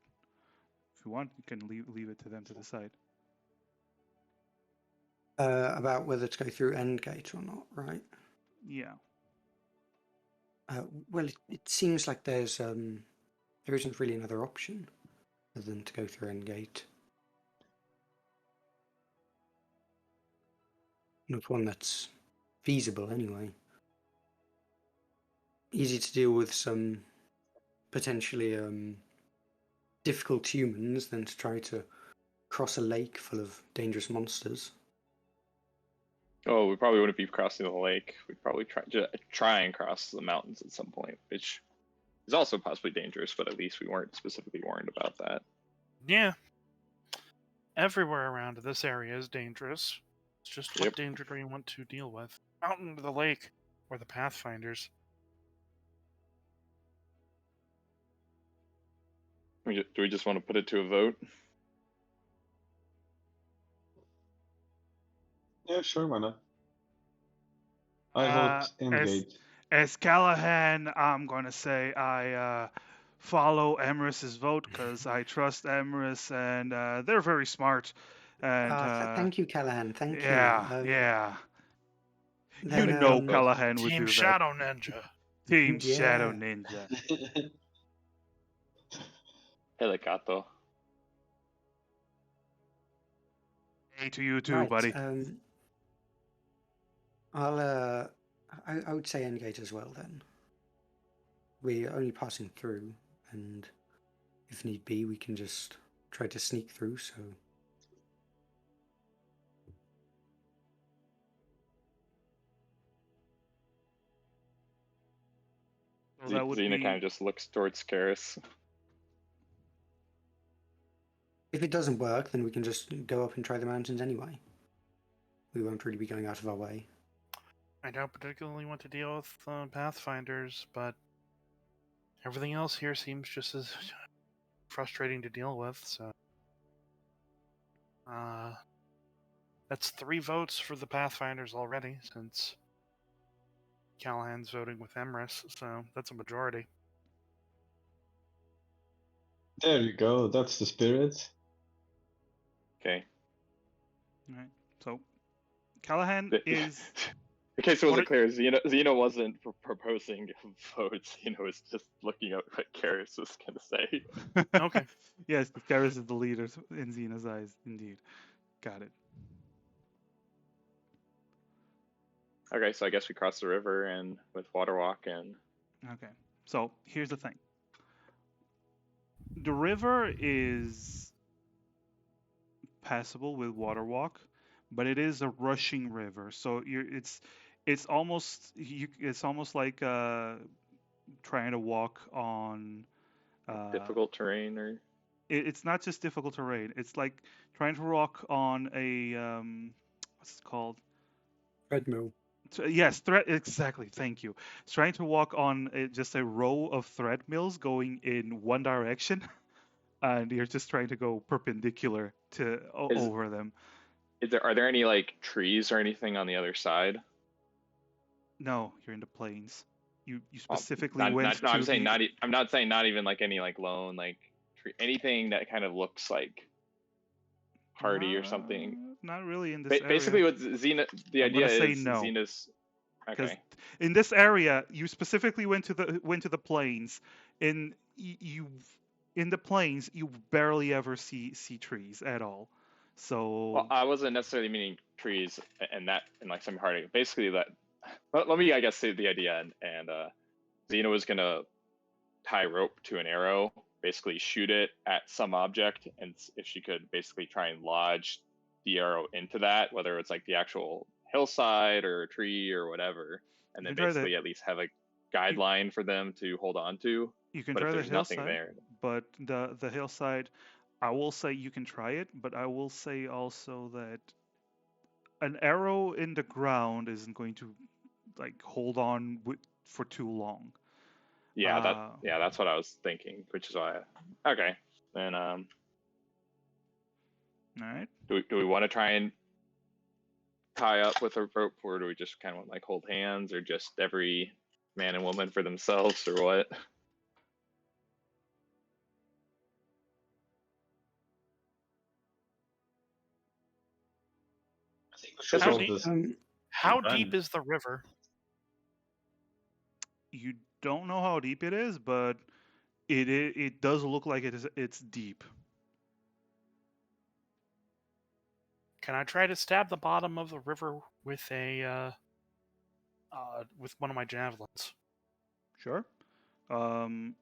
if you want, you can leave it to them to decide. About whether to go through Endgate or not, right? Yeah. Well, it seems like there isn't really another option other than to go through Endgate. Not one that's feasible, anyway. Easy to deal with some potentially difficult humans than to try to cross a lake full of dangerous monsters. Oh, we probably wouldn't be crossing the lake. We'd probably try and cross the mountains at some point, which is also possibly dangerous, but at least we weren't specifically warned about that. Yeah. Everywhere around this area is dangerous. It's just what danger do you want to deal with? Mountain to the lake, or the Pathfinders. Do we just want to put it to a vote? Yeah, sure, why not? I vote Endgate. As Callahan, I'm going to say I follow Emrys's vote because I trust Emrys and they're very smart. And Thank you, Callahan. Thank you. yeah. Then, You know Callahan would Team do Shadow Ninja. that. Team Yeah. Shadow Ninja. Helicato. Hey to you too, right, buddy. I would say Endgate as well then. We're only passing through, and if need be, we can just try to sneak through, so... So that would Xena be... kind of just looks towards Karis. If it doesn't work, then we can just go up and try the mountains anyway. We won't really be going out of our way. I don't particularly want to deal with Pathfinders, but everything else here seems just as frustrating to deal with, so... that's 3 votes for the Pathfinders already, since Callahan's voting with Emrys, so that's a majority. There you go, that's the spirit. Okay. All right. So Callahan is... In case it wasn't What clear, Xena wasn't proposing votes. Xena was just looking at what Karis was going to say. Okay. Yes, Karis is the leader in Xena's eyes, indeed. Got it. Okay, so I guess we cross the river and with Waterwalk and... Okay. So here's the thing. The river is passable with Waterwalk, but it is a rushing river. So it's almost like trying to walk on difficult terrain or... It's not just difficult terrain. It's like trying to walk on a what's it called? Treadmill. Yes, thread. Exactly. Thank you. It's trying to walk on just a row of treadmills going in one direction, and you're just trying to go perpendicular to Is over them. are there any like trees or anything on the other side? No, you're in the plains. You Oh, specifically not went no. I'm to saying the. not. I'm not saying not even like any like lone like tree, anything that kind of looks like hardy or something. Not really in this area. Basically, what Xena, the I'm gonna idea say is no. Xena's. Because Okay. in this area you specifically went to the plains. You in the plains you barely ever see trees at all. Well, So I wasn't necessarily meaning trees and that and like some hardy. Basically, that. Let me, I guess, say the idea, and Xena was gonna tie rope to an arrow, basically shoot it at some object, and if she could basically try and lodge the arrow into that, whether it's like the actual hillside or a tree or whatever, and you then can try the basically at least have a you, guideline for them to hold on to. you can But if try the there's nothing hillside, there, but the hillside, I will say you can try it, but I will say also that an arrow in the ground isn't going to like hold on for too long. Uh, yeah, that's what I was thinking, which is why. Okay, then all right. do we want to try and tie up with a rope, or do we just kind of like hold hands, or just every man and woman for themselves, or what? I think we should How roll deep? this. How Run. deep is the river? You don't know how deep it is, but it does look like it's deep. Can I try to stab the bottom of the river with with one of my javelins? Sure. Um,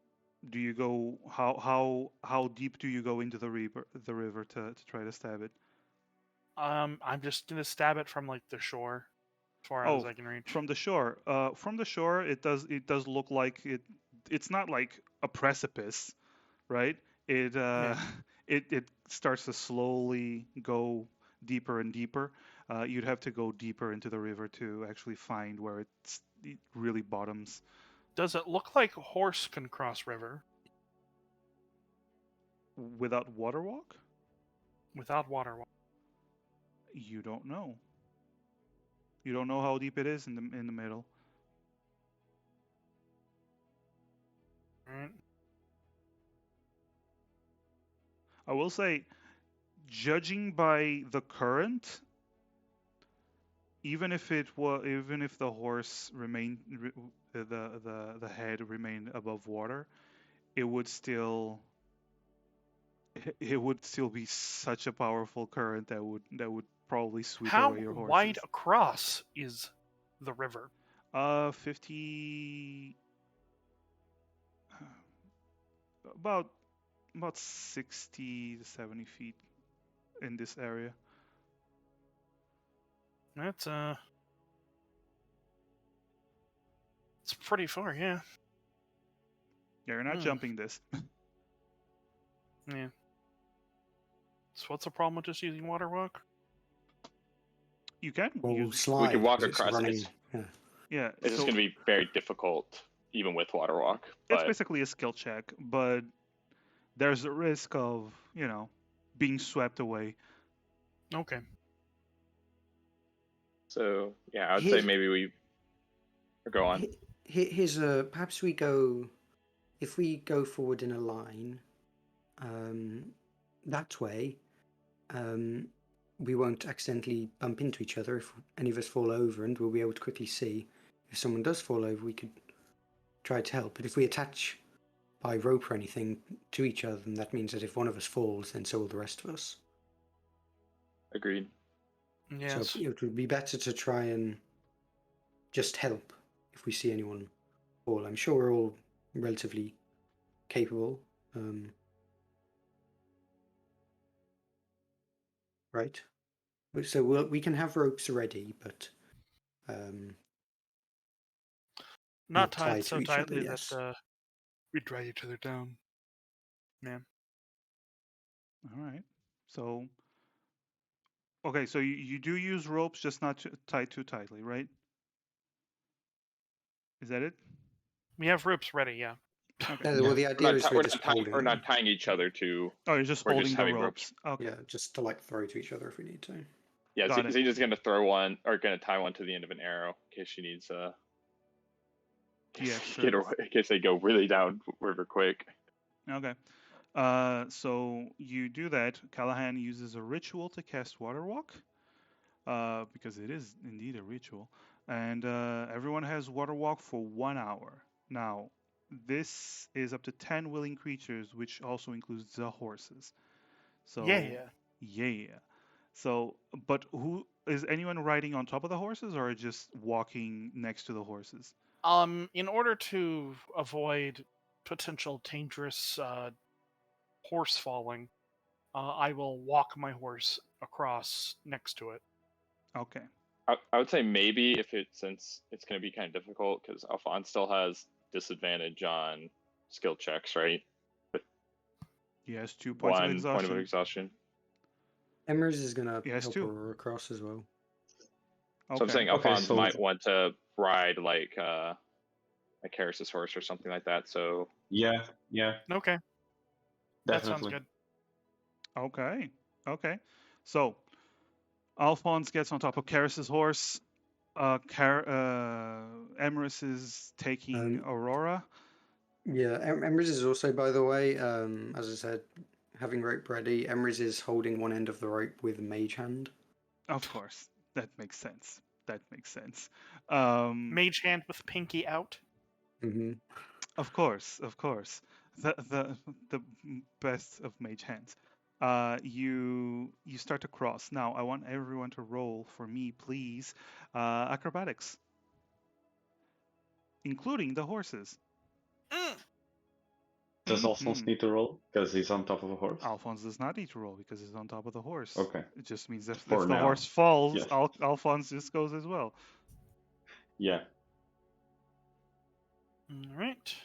do you go how deep do you go into the river to try to stab it? I'm just gonna stab it from like the shore, as far out as Oh, I can reach. from the shore. From the shore, it does look like it's not like a precipice, right? It Yeah. it starts to slowly go deeper and deeper. You'd have to go deeper into the river to actually find where it really bottoms. Does it look like a horse can cross river Without water walk, without water? you don't know. You don't know how deep it is in the middle. Right? I will say, judging by the current, even if the horse remained the head remained above water, it would still it would still be such a powerful current that would probably sweep How away your wide horses. across is the river? 50 about 60 to 70 feet in this area. That's it's pretty far, yeah. Yeah, you're not Hmm. jumping this. Yeah. So what's the problem with just using water walk? You can Well, we'll use slide. We could walk 'cause it's across. running. Yeah. yeah. It's just So going to be very difficult, even with water walk. it's But basically a skill check, but there's a risk of being swept away. Okay. so yeah, I would say Here's, maybe we go on. here's a perhaps we go if we go forward in a line, that way, we won't accidentally bump into each other if any of us fall over, and we'll be able to quickly see if someone does fall over. We could try to help, but if we attach by rope or anything to each other, then that means that if one of us falls, then so will the rest of us. Agreed. Yes. So it would be better to try and just help if we see anyone fall. I'm sure we're all relatively capable, right? So we can have ropes ready, but Not not tied tied so to each other. tightly Yes. that we drag each other down. Man. All right. So, okay, so you do use ropes, just not tied too tightly, right? Is that it? We have ropes ready, yeah. Okay. No, Yeah. well, the idea is we're just holding we're them. not tying each other to. Oh, you're just We're just holding the having ropes. ropes. Okay. Yeah, just to like throw to each other if we need to. Yeah, Got it. Xena's gonna throw one or gonna tie one to the end of an arrow in case she needs Yeah, get sure. away, in case they go really down river quick. Okay. So you do that. Callahan uses a ritual to cast Water Walk, because it is indeed a ritual. And everyone has Water Walk for 1 hour. Now, this is up to 10 willing creatures, which also includes the horses. So, Yeah. yeah. So, but who is anyone riding on top of the horses or just walking next to the horses? In order to avoid potential dangerous horse falling, I will walk my horse across next to it. Okay. I would say maybe if since it's going to be kind of difficult because Alphonse still has disadvantage on skill checks, right? With He has 2 points of 1 point of exhaustion. exhaustion. Emrys is gonna Yes, help too. her across as well. So I'm saying Okay, Alphonse so- might want to ride like Karis's horse or something like that. So Yeah, Okay, that sounds definitely. good. Okay. Okay. So Alphonse gets on top of Karis's horse. Emerus is taking Aurora. Yeah, Emrys is also, by the way, as I said, having rope ready. Emrys is holding one end of the rope with mage hand. Of course. That makes sense. That makes sense. Mage hand with pinky out. Mm-hmm. Of course, of course. The best of mage hands. You start to cross. Now I want everyone to roll for me, please. Acrobatics, including the horses. Does Alphonse Mhm. need to roll because he's on top of a horse? Alphonse does not need to roll because he's on top of the horse. Okay. It just means that For if the now, horse falls, yes. Alphonse just goes as well. Yeah. All right.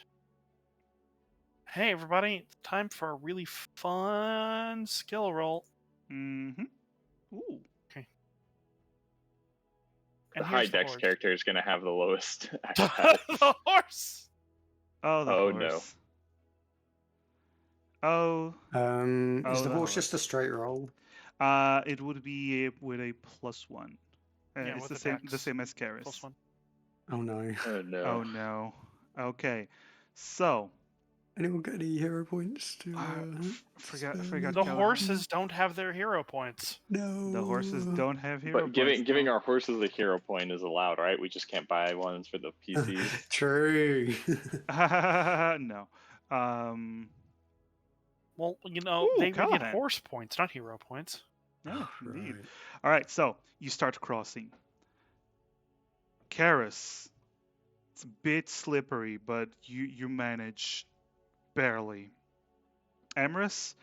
Hey, everybody! It's time for a really fun skill roll. Mm-hmm. Ooh. the And high here's the dex horse. character is going to have the lowest acrobatics. The horse. Oh, the Oh, horse. Oh. Is the the horse just a straight roll? It would be with a +1. Yeah, It's with the a same dex as Karis. +1. Oh no. Oh no. Oh no. Okay. So Anyone got any hero points to? forgot spare? forgot The Callahan. horses don't have their hero points. No. The horses don't have hero But points. giving no. our horses a hero point is allowed, right? We just can't buy ones for the PCs. True. No. Well, Ooh, they would get Callahan. horse points, not hero points. Yeah, indeed. Right. All right, so you start crossing. Karis, it's a bit slippery, but you manage barely. Emrys,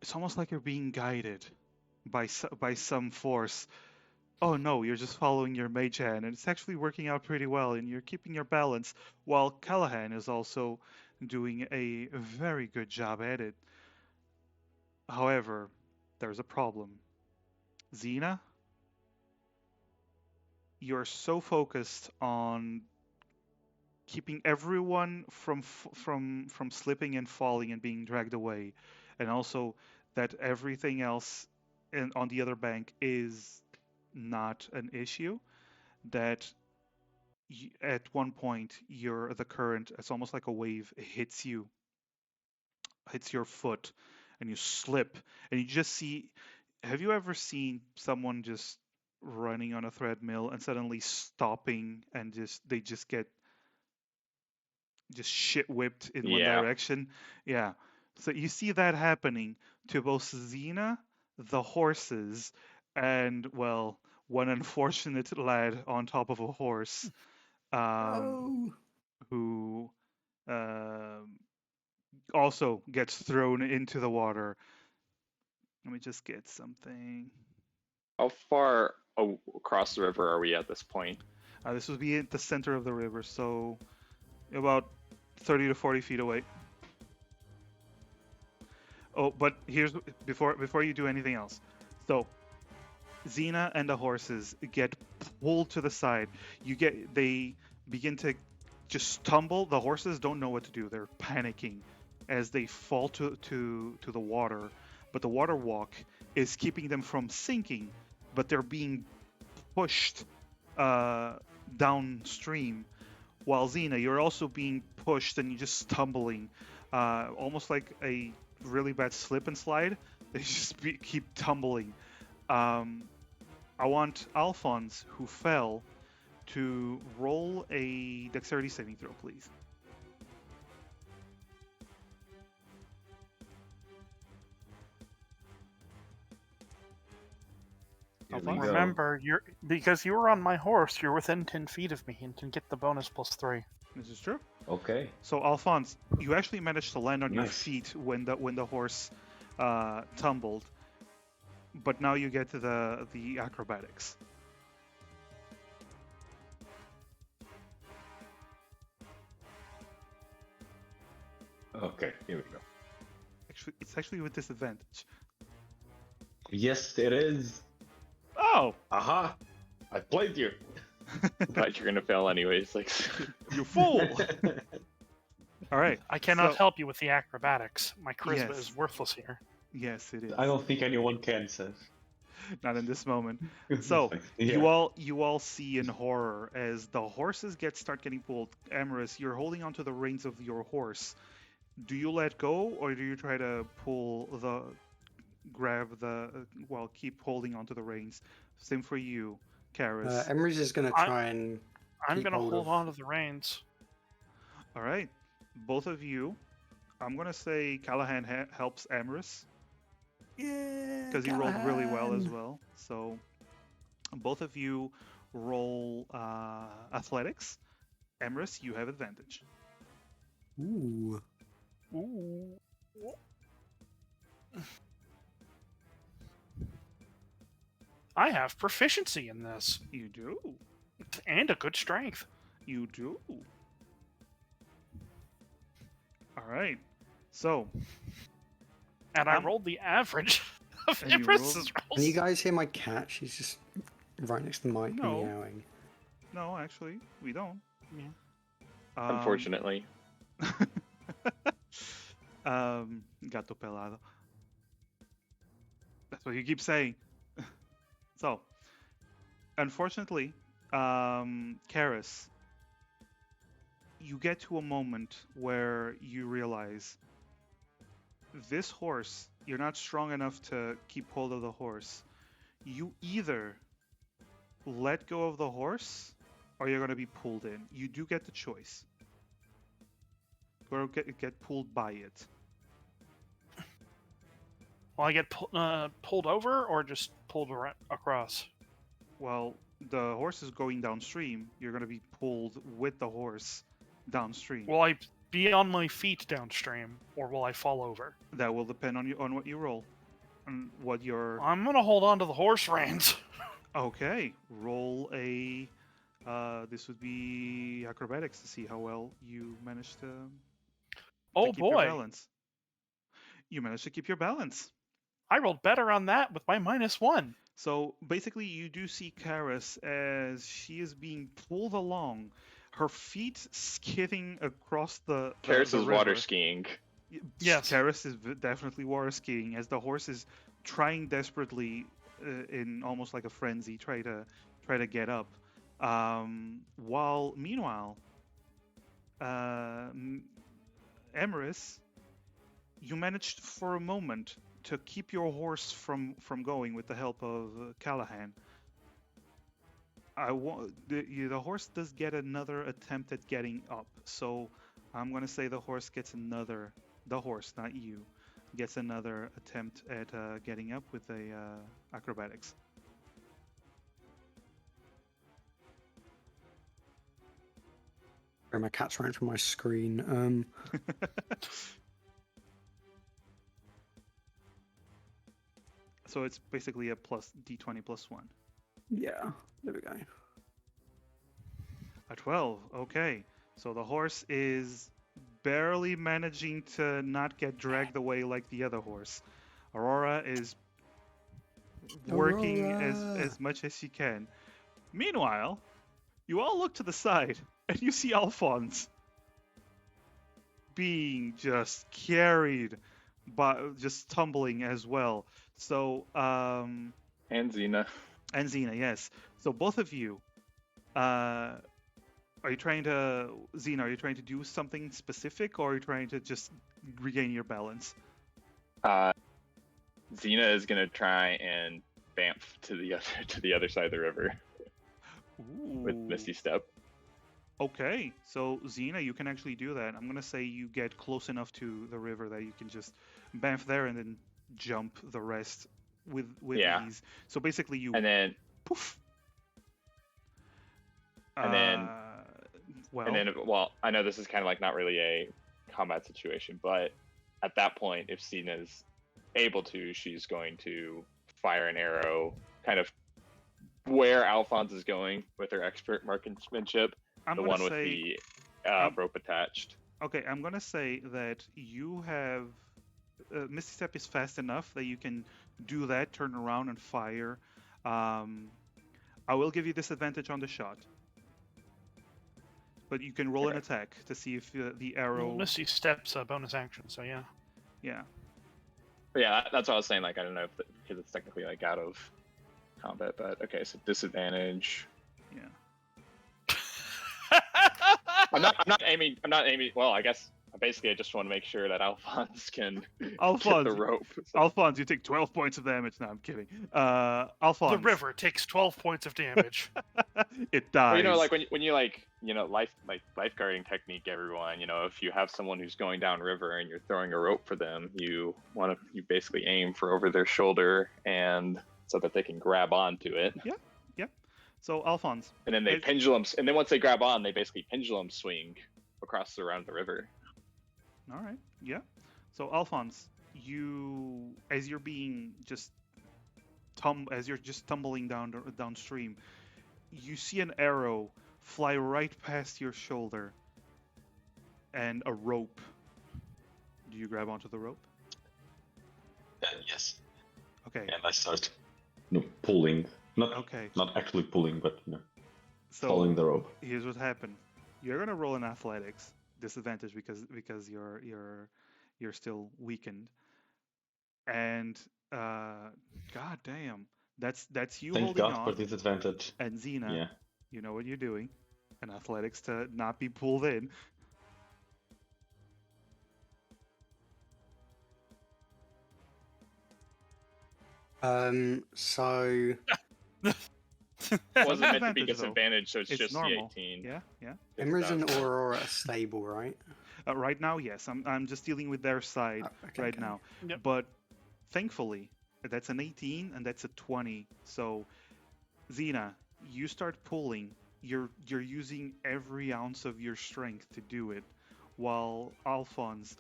it's almost like you're being guided by some force. Oh no, you're just following your mage hand, and it's actually working out pretty well, and you're keeping your balance, while Callahan is also doing a very good job at it. However, there's a problem. Xena, you're so focused on keeping everyone from slipping and falling and being dragged away, and also that everything else on the other bank is not an issue, that at one point the current, it's almost like a wave, hits your foot, and you slip, and you just see. Have you ever seen someone just running on a treadmill and suddenly stopping, and they just get just shit whipped in one Yeah. direction? Yeah. So you see that happening to both Xena, the horses, and, well, one unfortunate lad on top of a horse, Oh. who also gets thrown into the water. Let me just get something. How far across the river are we at this point? This would be at the center of the river, so about 30 to 40 feet away. Oh, but here's before you do anything else. So Xena and the horses get pulled to the side. They begin to just stumble. The horses don't know what to do. They're panicking as they fall to the water. But the water walk is keeping them from sinking. But they're being pushed downstream. While Xena, you're also being pushed and you're just stumbling, almost like a really bad slip and slide. They just keep tumbling. I want Alphonse, who fell, to roll a dexterity saving throw, please. Here we Alphonse? go. Remember, because you were on my horse, you're within 10 feet of me and can get the bonus +3. This is true. Okay. So Alphonse, you actually managed to land on your Nice. feet when the horse tumbled, but now you get to the acrobatics. Okay, here we go. Actually, it's actually with disadvantage. Yes, it is. Oh, Aha! I played you. But you're gonna fail anyways. Like, you fool! All right. I cannot So- help you with the acrobatics. My charisma Yes. is worthless here. Yes, it is. I don't think anyone can, Seth. Not in this moment. So Yeah. you all see in horror as the horses start getting pulled. Amaris, you're holding onto the reins of your horse. Do you let go, or do you try to keep holding onto the reins? Same for you, Karis. Emery's is going to try and I'm keep going to hold hold of- on to the reins. All right, both of you. I'm gonna say Callahan helps Amaris Yeah, because he rolled really well as Callahan. well. So both of you roll athletics. Amaris, you have advantage. Ooh. Ooh. I have proficiency in this, You do. and a good strength. You do. All right. So, And I Um, rolled the average of and you Empress's rolled- Can you rolls. guys hear my cat? She's just right next to the mic No. meowing. no, actually, we don't. Yeah. unfortunately, Gato pelado. That's what you keep saying. So, unfortunately, Karis, you get to a moment where you realize this horse, you're not strong enough to keep hold of the horse. You either let go of the horse or you're going to be pulled in. You do get the choice. Or get pulled by it. Will I get pulled over or just pulled across? Well, the horse is going downstream. You're going to be pulled with the horse downstream. Will I be on my feet downstream, or will I fall over? That will depend on what you roll, and what your. I'm gonna hold on to the horse reins. Okay, roll a. This would be acrobatics to see how well you managed to. Oh keep your boy, balance. You managed to keep your balance. I rolled better on that with my -1. So basically, you do see Karis as she is being pulled along, her feet skidding across the Karis the is water river. skiing. Yes. Karis is definitely water skiing as the horse is trying desperately, in almost like a frenzy, try to get up. Meanwhile, Emeris, you managed for a moment to keep your horse from going with the help of Callahan. The horse does get another attempt at getting up, so I'm gonna say the horse gets another. The horse, not you, gets another attempt at getting up with a acrobatics. Sorry, my cat's running from my screen. So it's basically a plus d20 plus 1. Yeah, there we go. A 12. Okay. So the horse is barely managing to not get dragged away like the other horse. Aurora is working Aurora! as much as she can. Meanwhile, you all look to the side and you see Alphonse being just carried by just tumbling as well. So And Xena. and Xena, yes. So both of you, are you trying to Xena? Are you trying to do something specific, or are you trying to just regain your balance? Uh, Xena is gonna try and bamf to the other side of the river with Ooh. Misty Step. Okay, so Xena, you can actually do that. I'm gonna say you get close enough to the river that you can just bamf there and then jump the rest with Yeah. ease. So basically, you And then poof. And then- well, and then well, I know this is kind of like not really a combat situation, but at that point, if Xena's able to, she's going to fire an arrow kind of where Alphonse is going with her expert marksmanship, I'm the gonna one with say the rope attached. okay. I'm gonna say that you have Misty Step is fast enough that you can do that, turn around and fire. I will give you disadvantage on the shot, but you can roll an Okay. attack to see if the Well, arrow. Misty Steps a bonus action, so yeah. Yeah. But yeah, that's what I was saying. Like I don't know if because it's technically like out of combat, but okay, so disadvantage. Yeah. I'm not aiming. I'm not aiming. Well, I guess basically I just want to make sure that Alphonse can get Alphonse, the rope. So- Alphonse, you take 12 points of damage. No, I'm kidding. Alphonse. The river takes 12 points of damage. It dies. Well, you know, like when you lifeguarding technique, everyone, if you have someone who's going down river and you're throwing a rope for them, you basically aim for over their shoulder and so that they can grab onto it. So Alphonse. And then they It- pendulum, and then once they grab on, they basically pendulum swing across around the river. All right. Yeah. So Alphonse, you as you're being just as you're just tumbling downstream, you see an arrow fly right past your shoulder and a rope. Do you grab onto the rope? Yes. Okay. And I start pulling. Not Okay. not actually pulling, but So following the rope. here's what happened. You're gonna roll an athletics disadvantage because you're still weakened. And god damn, that's you Thank holding God on. for disadvantage. And Xena, Yeah. you know what you're doing. An athletics to not be pulled in. So It wasn't meant to be Advantage, though. disadvantage, so it's It's just normal. the 18. Yeah, yeah. Good Emrys and stuff. Aurora are stable, right? Right now, yes. I'm just dealing with their side Okay, right okay. now. Yep. But thankfully, that's an 18 and that's a 20. So, Xena, you start pulling. You're using every ounce of your strength to do it, while Alphonse,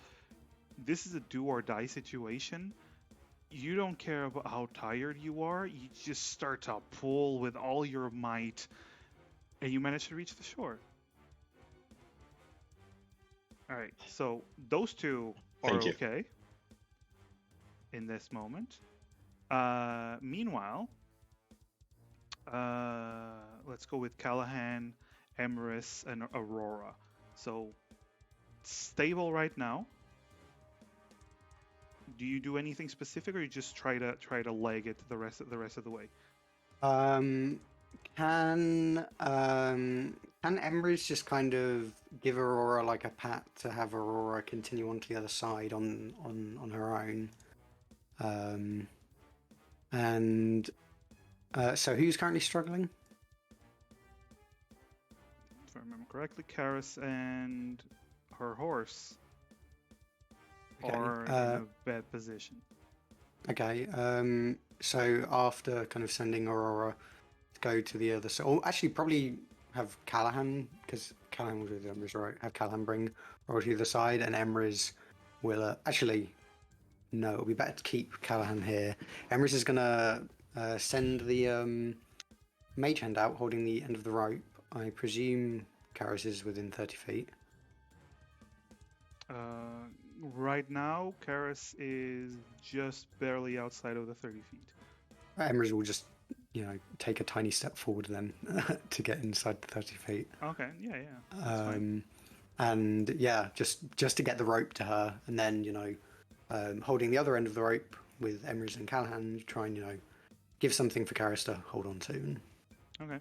this is a do or die situation. You don't care about how tired you are. You just start to pull with all your might, and you manage to reach the shore. All right, so those two are Thank you. okay in this moment. Meanwhile, let's go with Callahan, Emrys, and Aurora. So stable right now. Do you do anything specific, or you just try to leg it the rest of the way? Can Emrys just kind of give Aurora like a pat to have Aurora continue on to the other side on her own? And so who's currently struggling? If I remember correctly, Karis and her horse Okay, are in a bad position. Okay, so after kind of sending Aurora to go to the other side, or actually probably have Callahan, because Callahan was with Emrys, right? Have Callahan bring Aurora to the other side, and Emrys will actually, no, it'll be better to keep Callahan here. Emrys is gonna send the mage hand out holding the end of the rope. I presume Karis is within 30 feet. Right now, Karis is just barely outside of the 30 feet. Emrys will just, take a tiny step forward then to get inside the 30 feet. Okay, yeah, that's fine. And yeah, just to get the rope to her, and then holding the other end of the rope with Emrys and Callahan, try and give something for Karis to hold on to and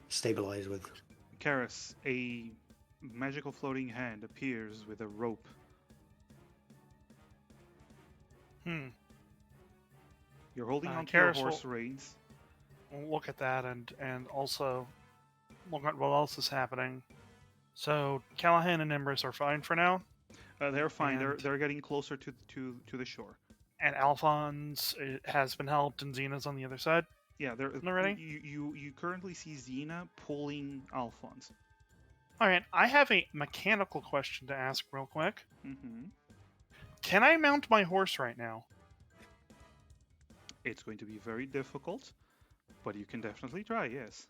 stabilize with. Karis, a magical floating hand appears with a rope. You're holding onto your horse reins. We'll look at that and also look at what else is happening. So Callahan and Emrys are fine for now. They're fine. They're getting closer to the shore. And Alphonse has been helped, and Xena's on the other side. Yeah, they're ready. You currently see Xena pulling Alphonse. All right, I have a mechanical question to ask real quick. Mm-hmm. Can I mount my horse right now? It's going to be very difficult, but you can definitely try, yes.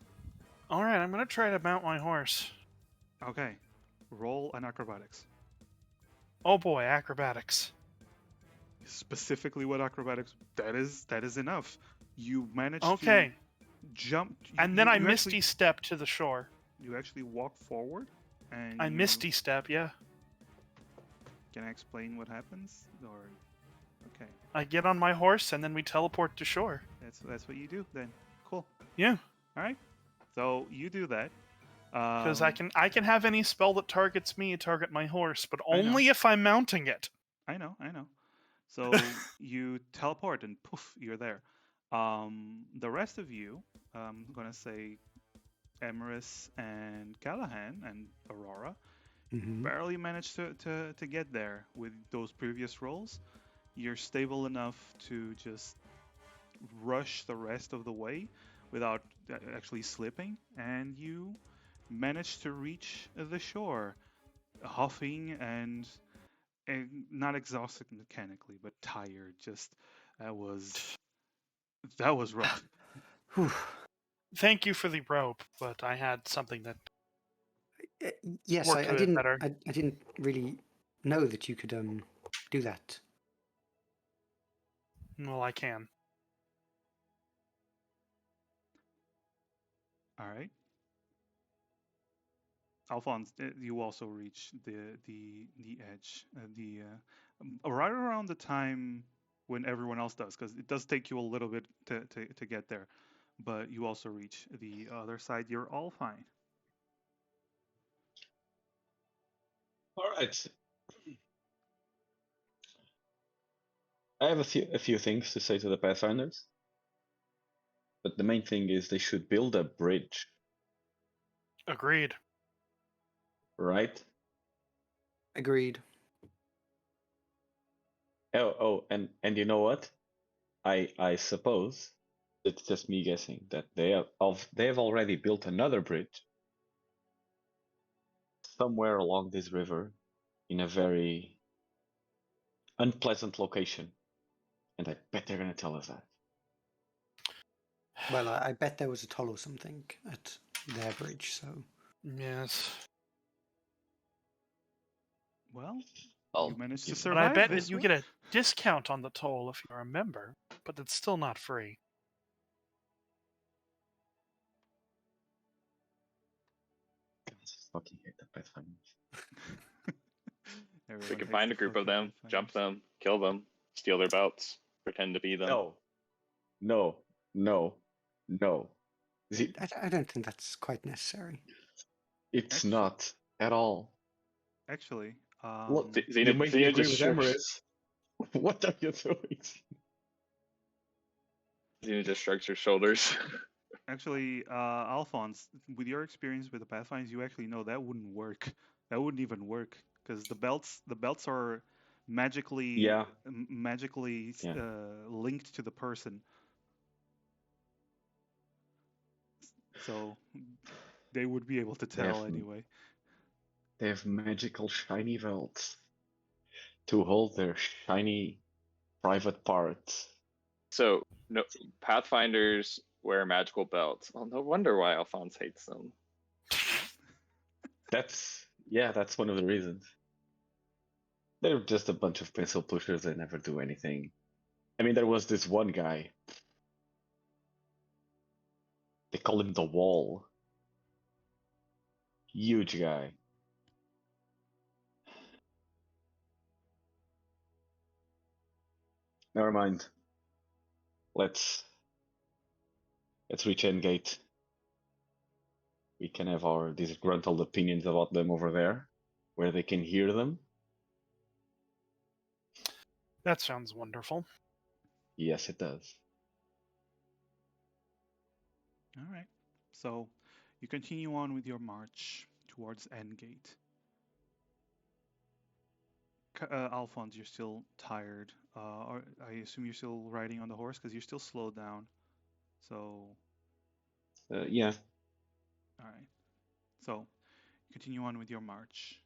All right, I'm going to try to mount my horse. Okay. Roll an acrobatics. Oh boy, acrobatics. Specifically what acrobatics? That is enough. You managed to jump. And then I misty step to the shore. You actually walk forward? And I misty step, yeah. Can I explain what happens? Or okay. I get on my horse and then we teleport to shore. That's what you do then. Cool. Yeah. All right. So you do that. Because I can have any spell that targets me target my horse, but only if I'm mounting it. I know. So you teleport and poof, you're there. The rest of you, I'm gonna say Emrys and Callahan and Aurora, barely managed to get there with those previous rolls. You're stable enough to just rush the rest of the way without actually slipping, and you managed to reach the shore, huffing and not exhausted mechanically, but tired. Just that was rough. Thank you for the rope, but I had something that. Yes, I didn't. Better. I didn't really know that you could do that. Well, I can. All right. Alphonse, you also reach the edge, right around the time when everyone else does, because it does take you a little bit to get there, but you also reach the other side. You're all fine. All right. I have a few things to say to the Pathfinders, but the main thing is they should build a bridge. Agreed. Right? Agreed. Oh, and you know what? I suppose it's just me guessing that they have already built another bridge somewhere along this river in a very unpleasant location, and I bet they're gonna tell us that. Well, I bet there was a toll or something at their bridge, so yes. Well, you managed to survive. But I bet that you get a discount on the toll if you're a member, but it's still not free. I just fucking hate the Pathfinders. We can find a group of them, jump them, kill them, steal their belts, pretend to be them. No. I don't think that's quite necessary. It's not at all. Actually, look, you make me agree with Emrys. What are you doing? Xena just shrugs her shoulders. Actually, Alphonse, with your experience with the Pathfinders, you actually know that wouldn't work. That wouldn't even work because the belts are magically linked to the person. So they would be able to tell anyway. They have magical shiny belts to hold their shiny private parts. So no, Pathfinders wear magical belts. Well, no wonder why Alphonse hates them. That's one of the reasons. They're just a bunch of pencil pushers that never do anything. I mean, there was this one guy. They call him the Wall. Huge guy. Never mind. Let's reach Endgate. We can have our disgruntled opinions about them over there, where they can hear them. That sounds wonderful. Yes, it does. All right. So you continue on with your march towards Endgate. Alphonse, you're still tired. I assume you're still riding on the horse because you're still slowed down. So, Yeah. all right. So continue on with your march,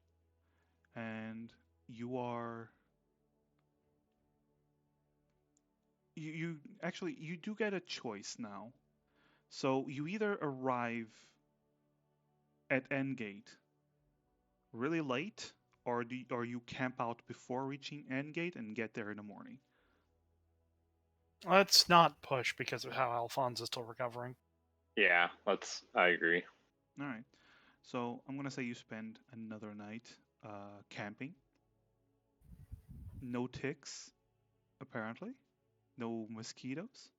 and you are you actually you do get a choice now. So you either arrive at Endgate really late, or you camp out before reaching Endgate and get there in the morning. Let's not push because of how Alphonse is still recovering. Yeah, I agree. All right. So I'm gonna say you spend another night camping. No ticks, apparently. No mosquitoes.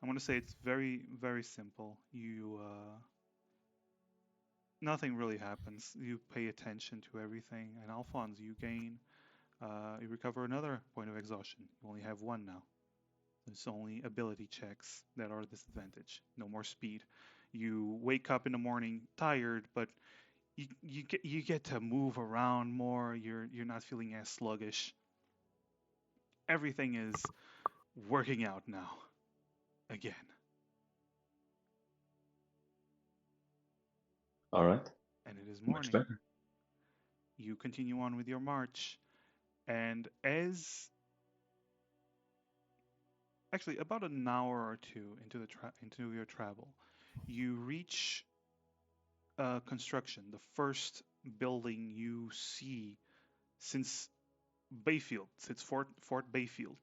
I'm gonna say it's very, very simple. You nothing really happens. You pay attention to everything, and Alphonse, you recover another point of exhaustion. You only have one now. It's only ability checks that are a disadvantage. No more speed. You wake up in the morning tired, but you get to move around more. You're not feeling as sluggish. Everything is working out now again. All right. And it is Much morning. better. You continue on with your march, and as actually about an hour or two into your travel, you reach construction, the first building you see since Bayfield, since Fort Bayfield.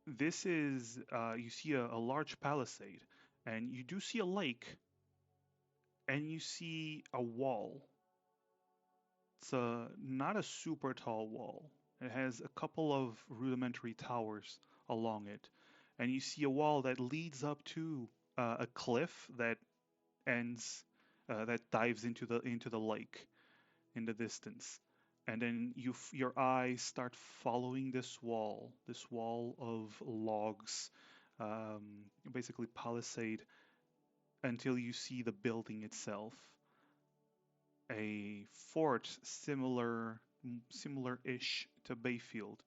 This is you see a large palisade, and you do see a lake, and you see a wall. It's not a super tall wall. It has a couple of rudimentary towers along it, and you see a wall that leads up to a cliff that ends that dives into the lake in the distance. And then your eyes start following this wall of logs, basically palisade, until you see the building itself, a fort similar-ish to Bayfield,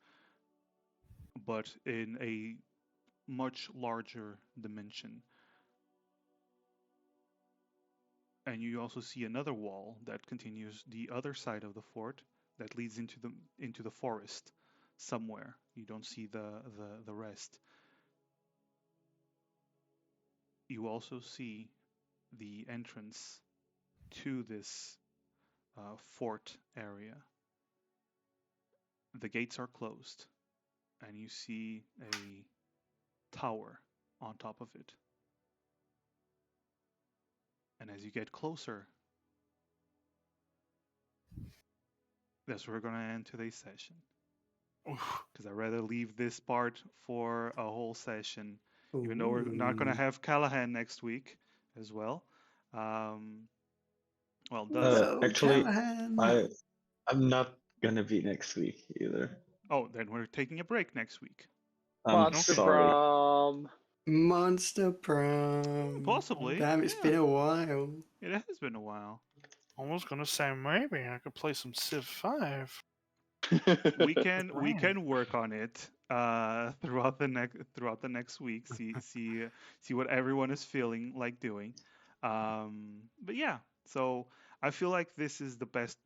but in a much larger dimension. And you also see another wall that continues the other side of the fort that leads into the forest somewhere. You don't see the rest. You also see the entrance to this fort area. The gates are closed, and you see a tower on top of it. And as you get closer, that's where we're going to end today's session. Because I'd rather leave this part for a whole session, even though we're not going to have Callahan next week as well. Well, No, actually, Callahan. I'm not gonna be next week either. Oh, then we're taking a break next week. I'm Monster sorry. Prom. Monster Prom. Possibly. Damn, it's Yeah. been a while. It has been a while. Almost gonna say maybe I could play some Civ 5. We can Right. work on it throughout the next week. See what everyone is feeling like doing. But yeah, so I feel like this is the best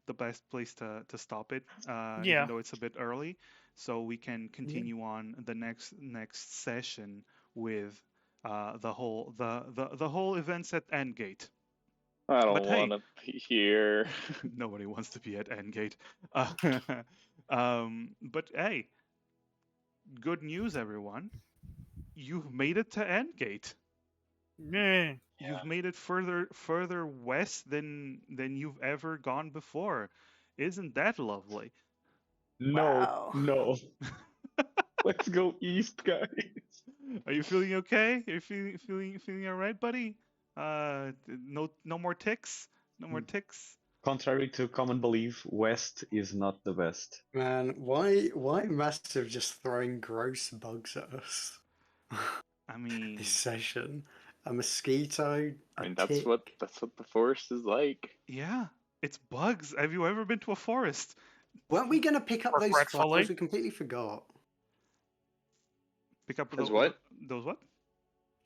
place to stop it, even Yeah. though it's a bit early. So we can continue on the next session with the whole events at Endgate. I But don't hey, want to be here. nobody wants to be at Endgate. Uh, But hey, good news, everyone. You've made it to Endgate. Yeah. You've made it further west than you've ever gone before. Isn't that lovely? No, Wow. no. Let's go east, guys. Are you feeling okay? Are you feeling all right, buddy? No more ticks. No more ticks. Contrary to common belief, west is not the best. Man, why Massive just throwing gross bugs at us? I mean, This session. A mosquito, I a mean, tick. that's what the forest is like. yeah, it's bugs. Have you ever been to a forest? Weren't we gonna pick up those Regretfully. flowers? We completely forgot. Pick up As what? those what?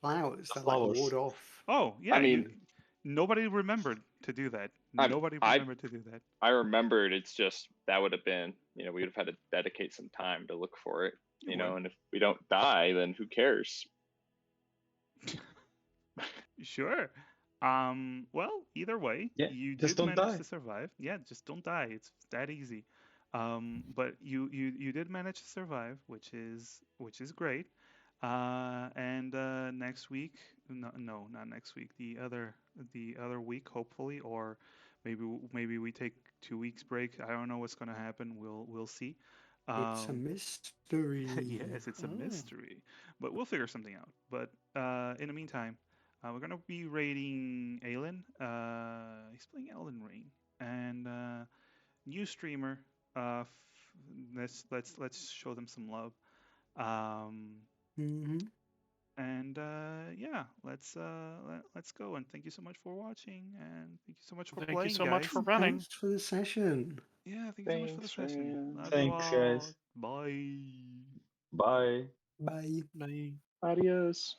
Flowers The that like flowers. ward off. Oh, yeah. I mean, Nobody remembered to do that. I- Nobody I- remembered to do that. I remembered. It's just that would have been, we would have had to dedicate some time to look for it, You would. and if we don't die, then who cares? Sure. Well, either way, Yeah, you just did don't manage die. to survive. Yeah, just don't die. It's that easy. But you did manage to survive, which is great. And next week, no, not next week. The other week, hopefully, or maybe we take 2 weeks break. I don't know what's gonna happen. We'll see. It's a mystery. Yes, it's a Mm. mystery, but we'll figure something out. But in the meantime, we're gonna be rating Aelin. He's playing Elden Ring, and new streamer. Let's show them some love. Mm-hmm. And yeah, let's go. And thank you so much for watching, and thank you so much for Thank you playing, so much guys. for running. Thanks for the session. Yeah, thank you so much for the Thanks, session. man. Love you Thanks, all. guys. Bye. Bye. Bye. Bye. Adios.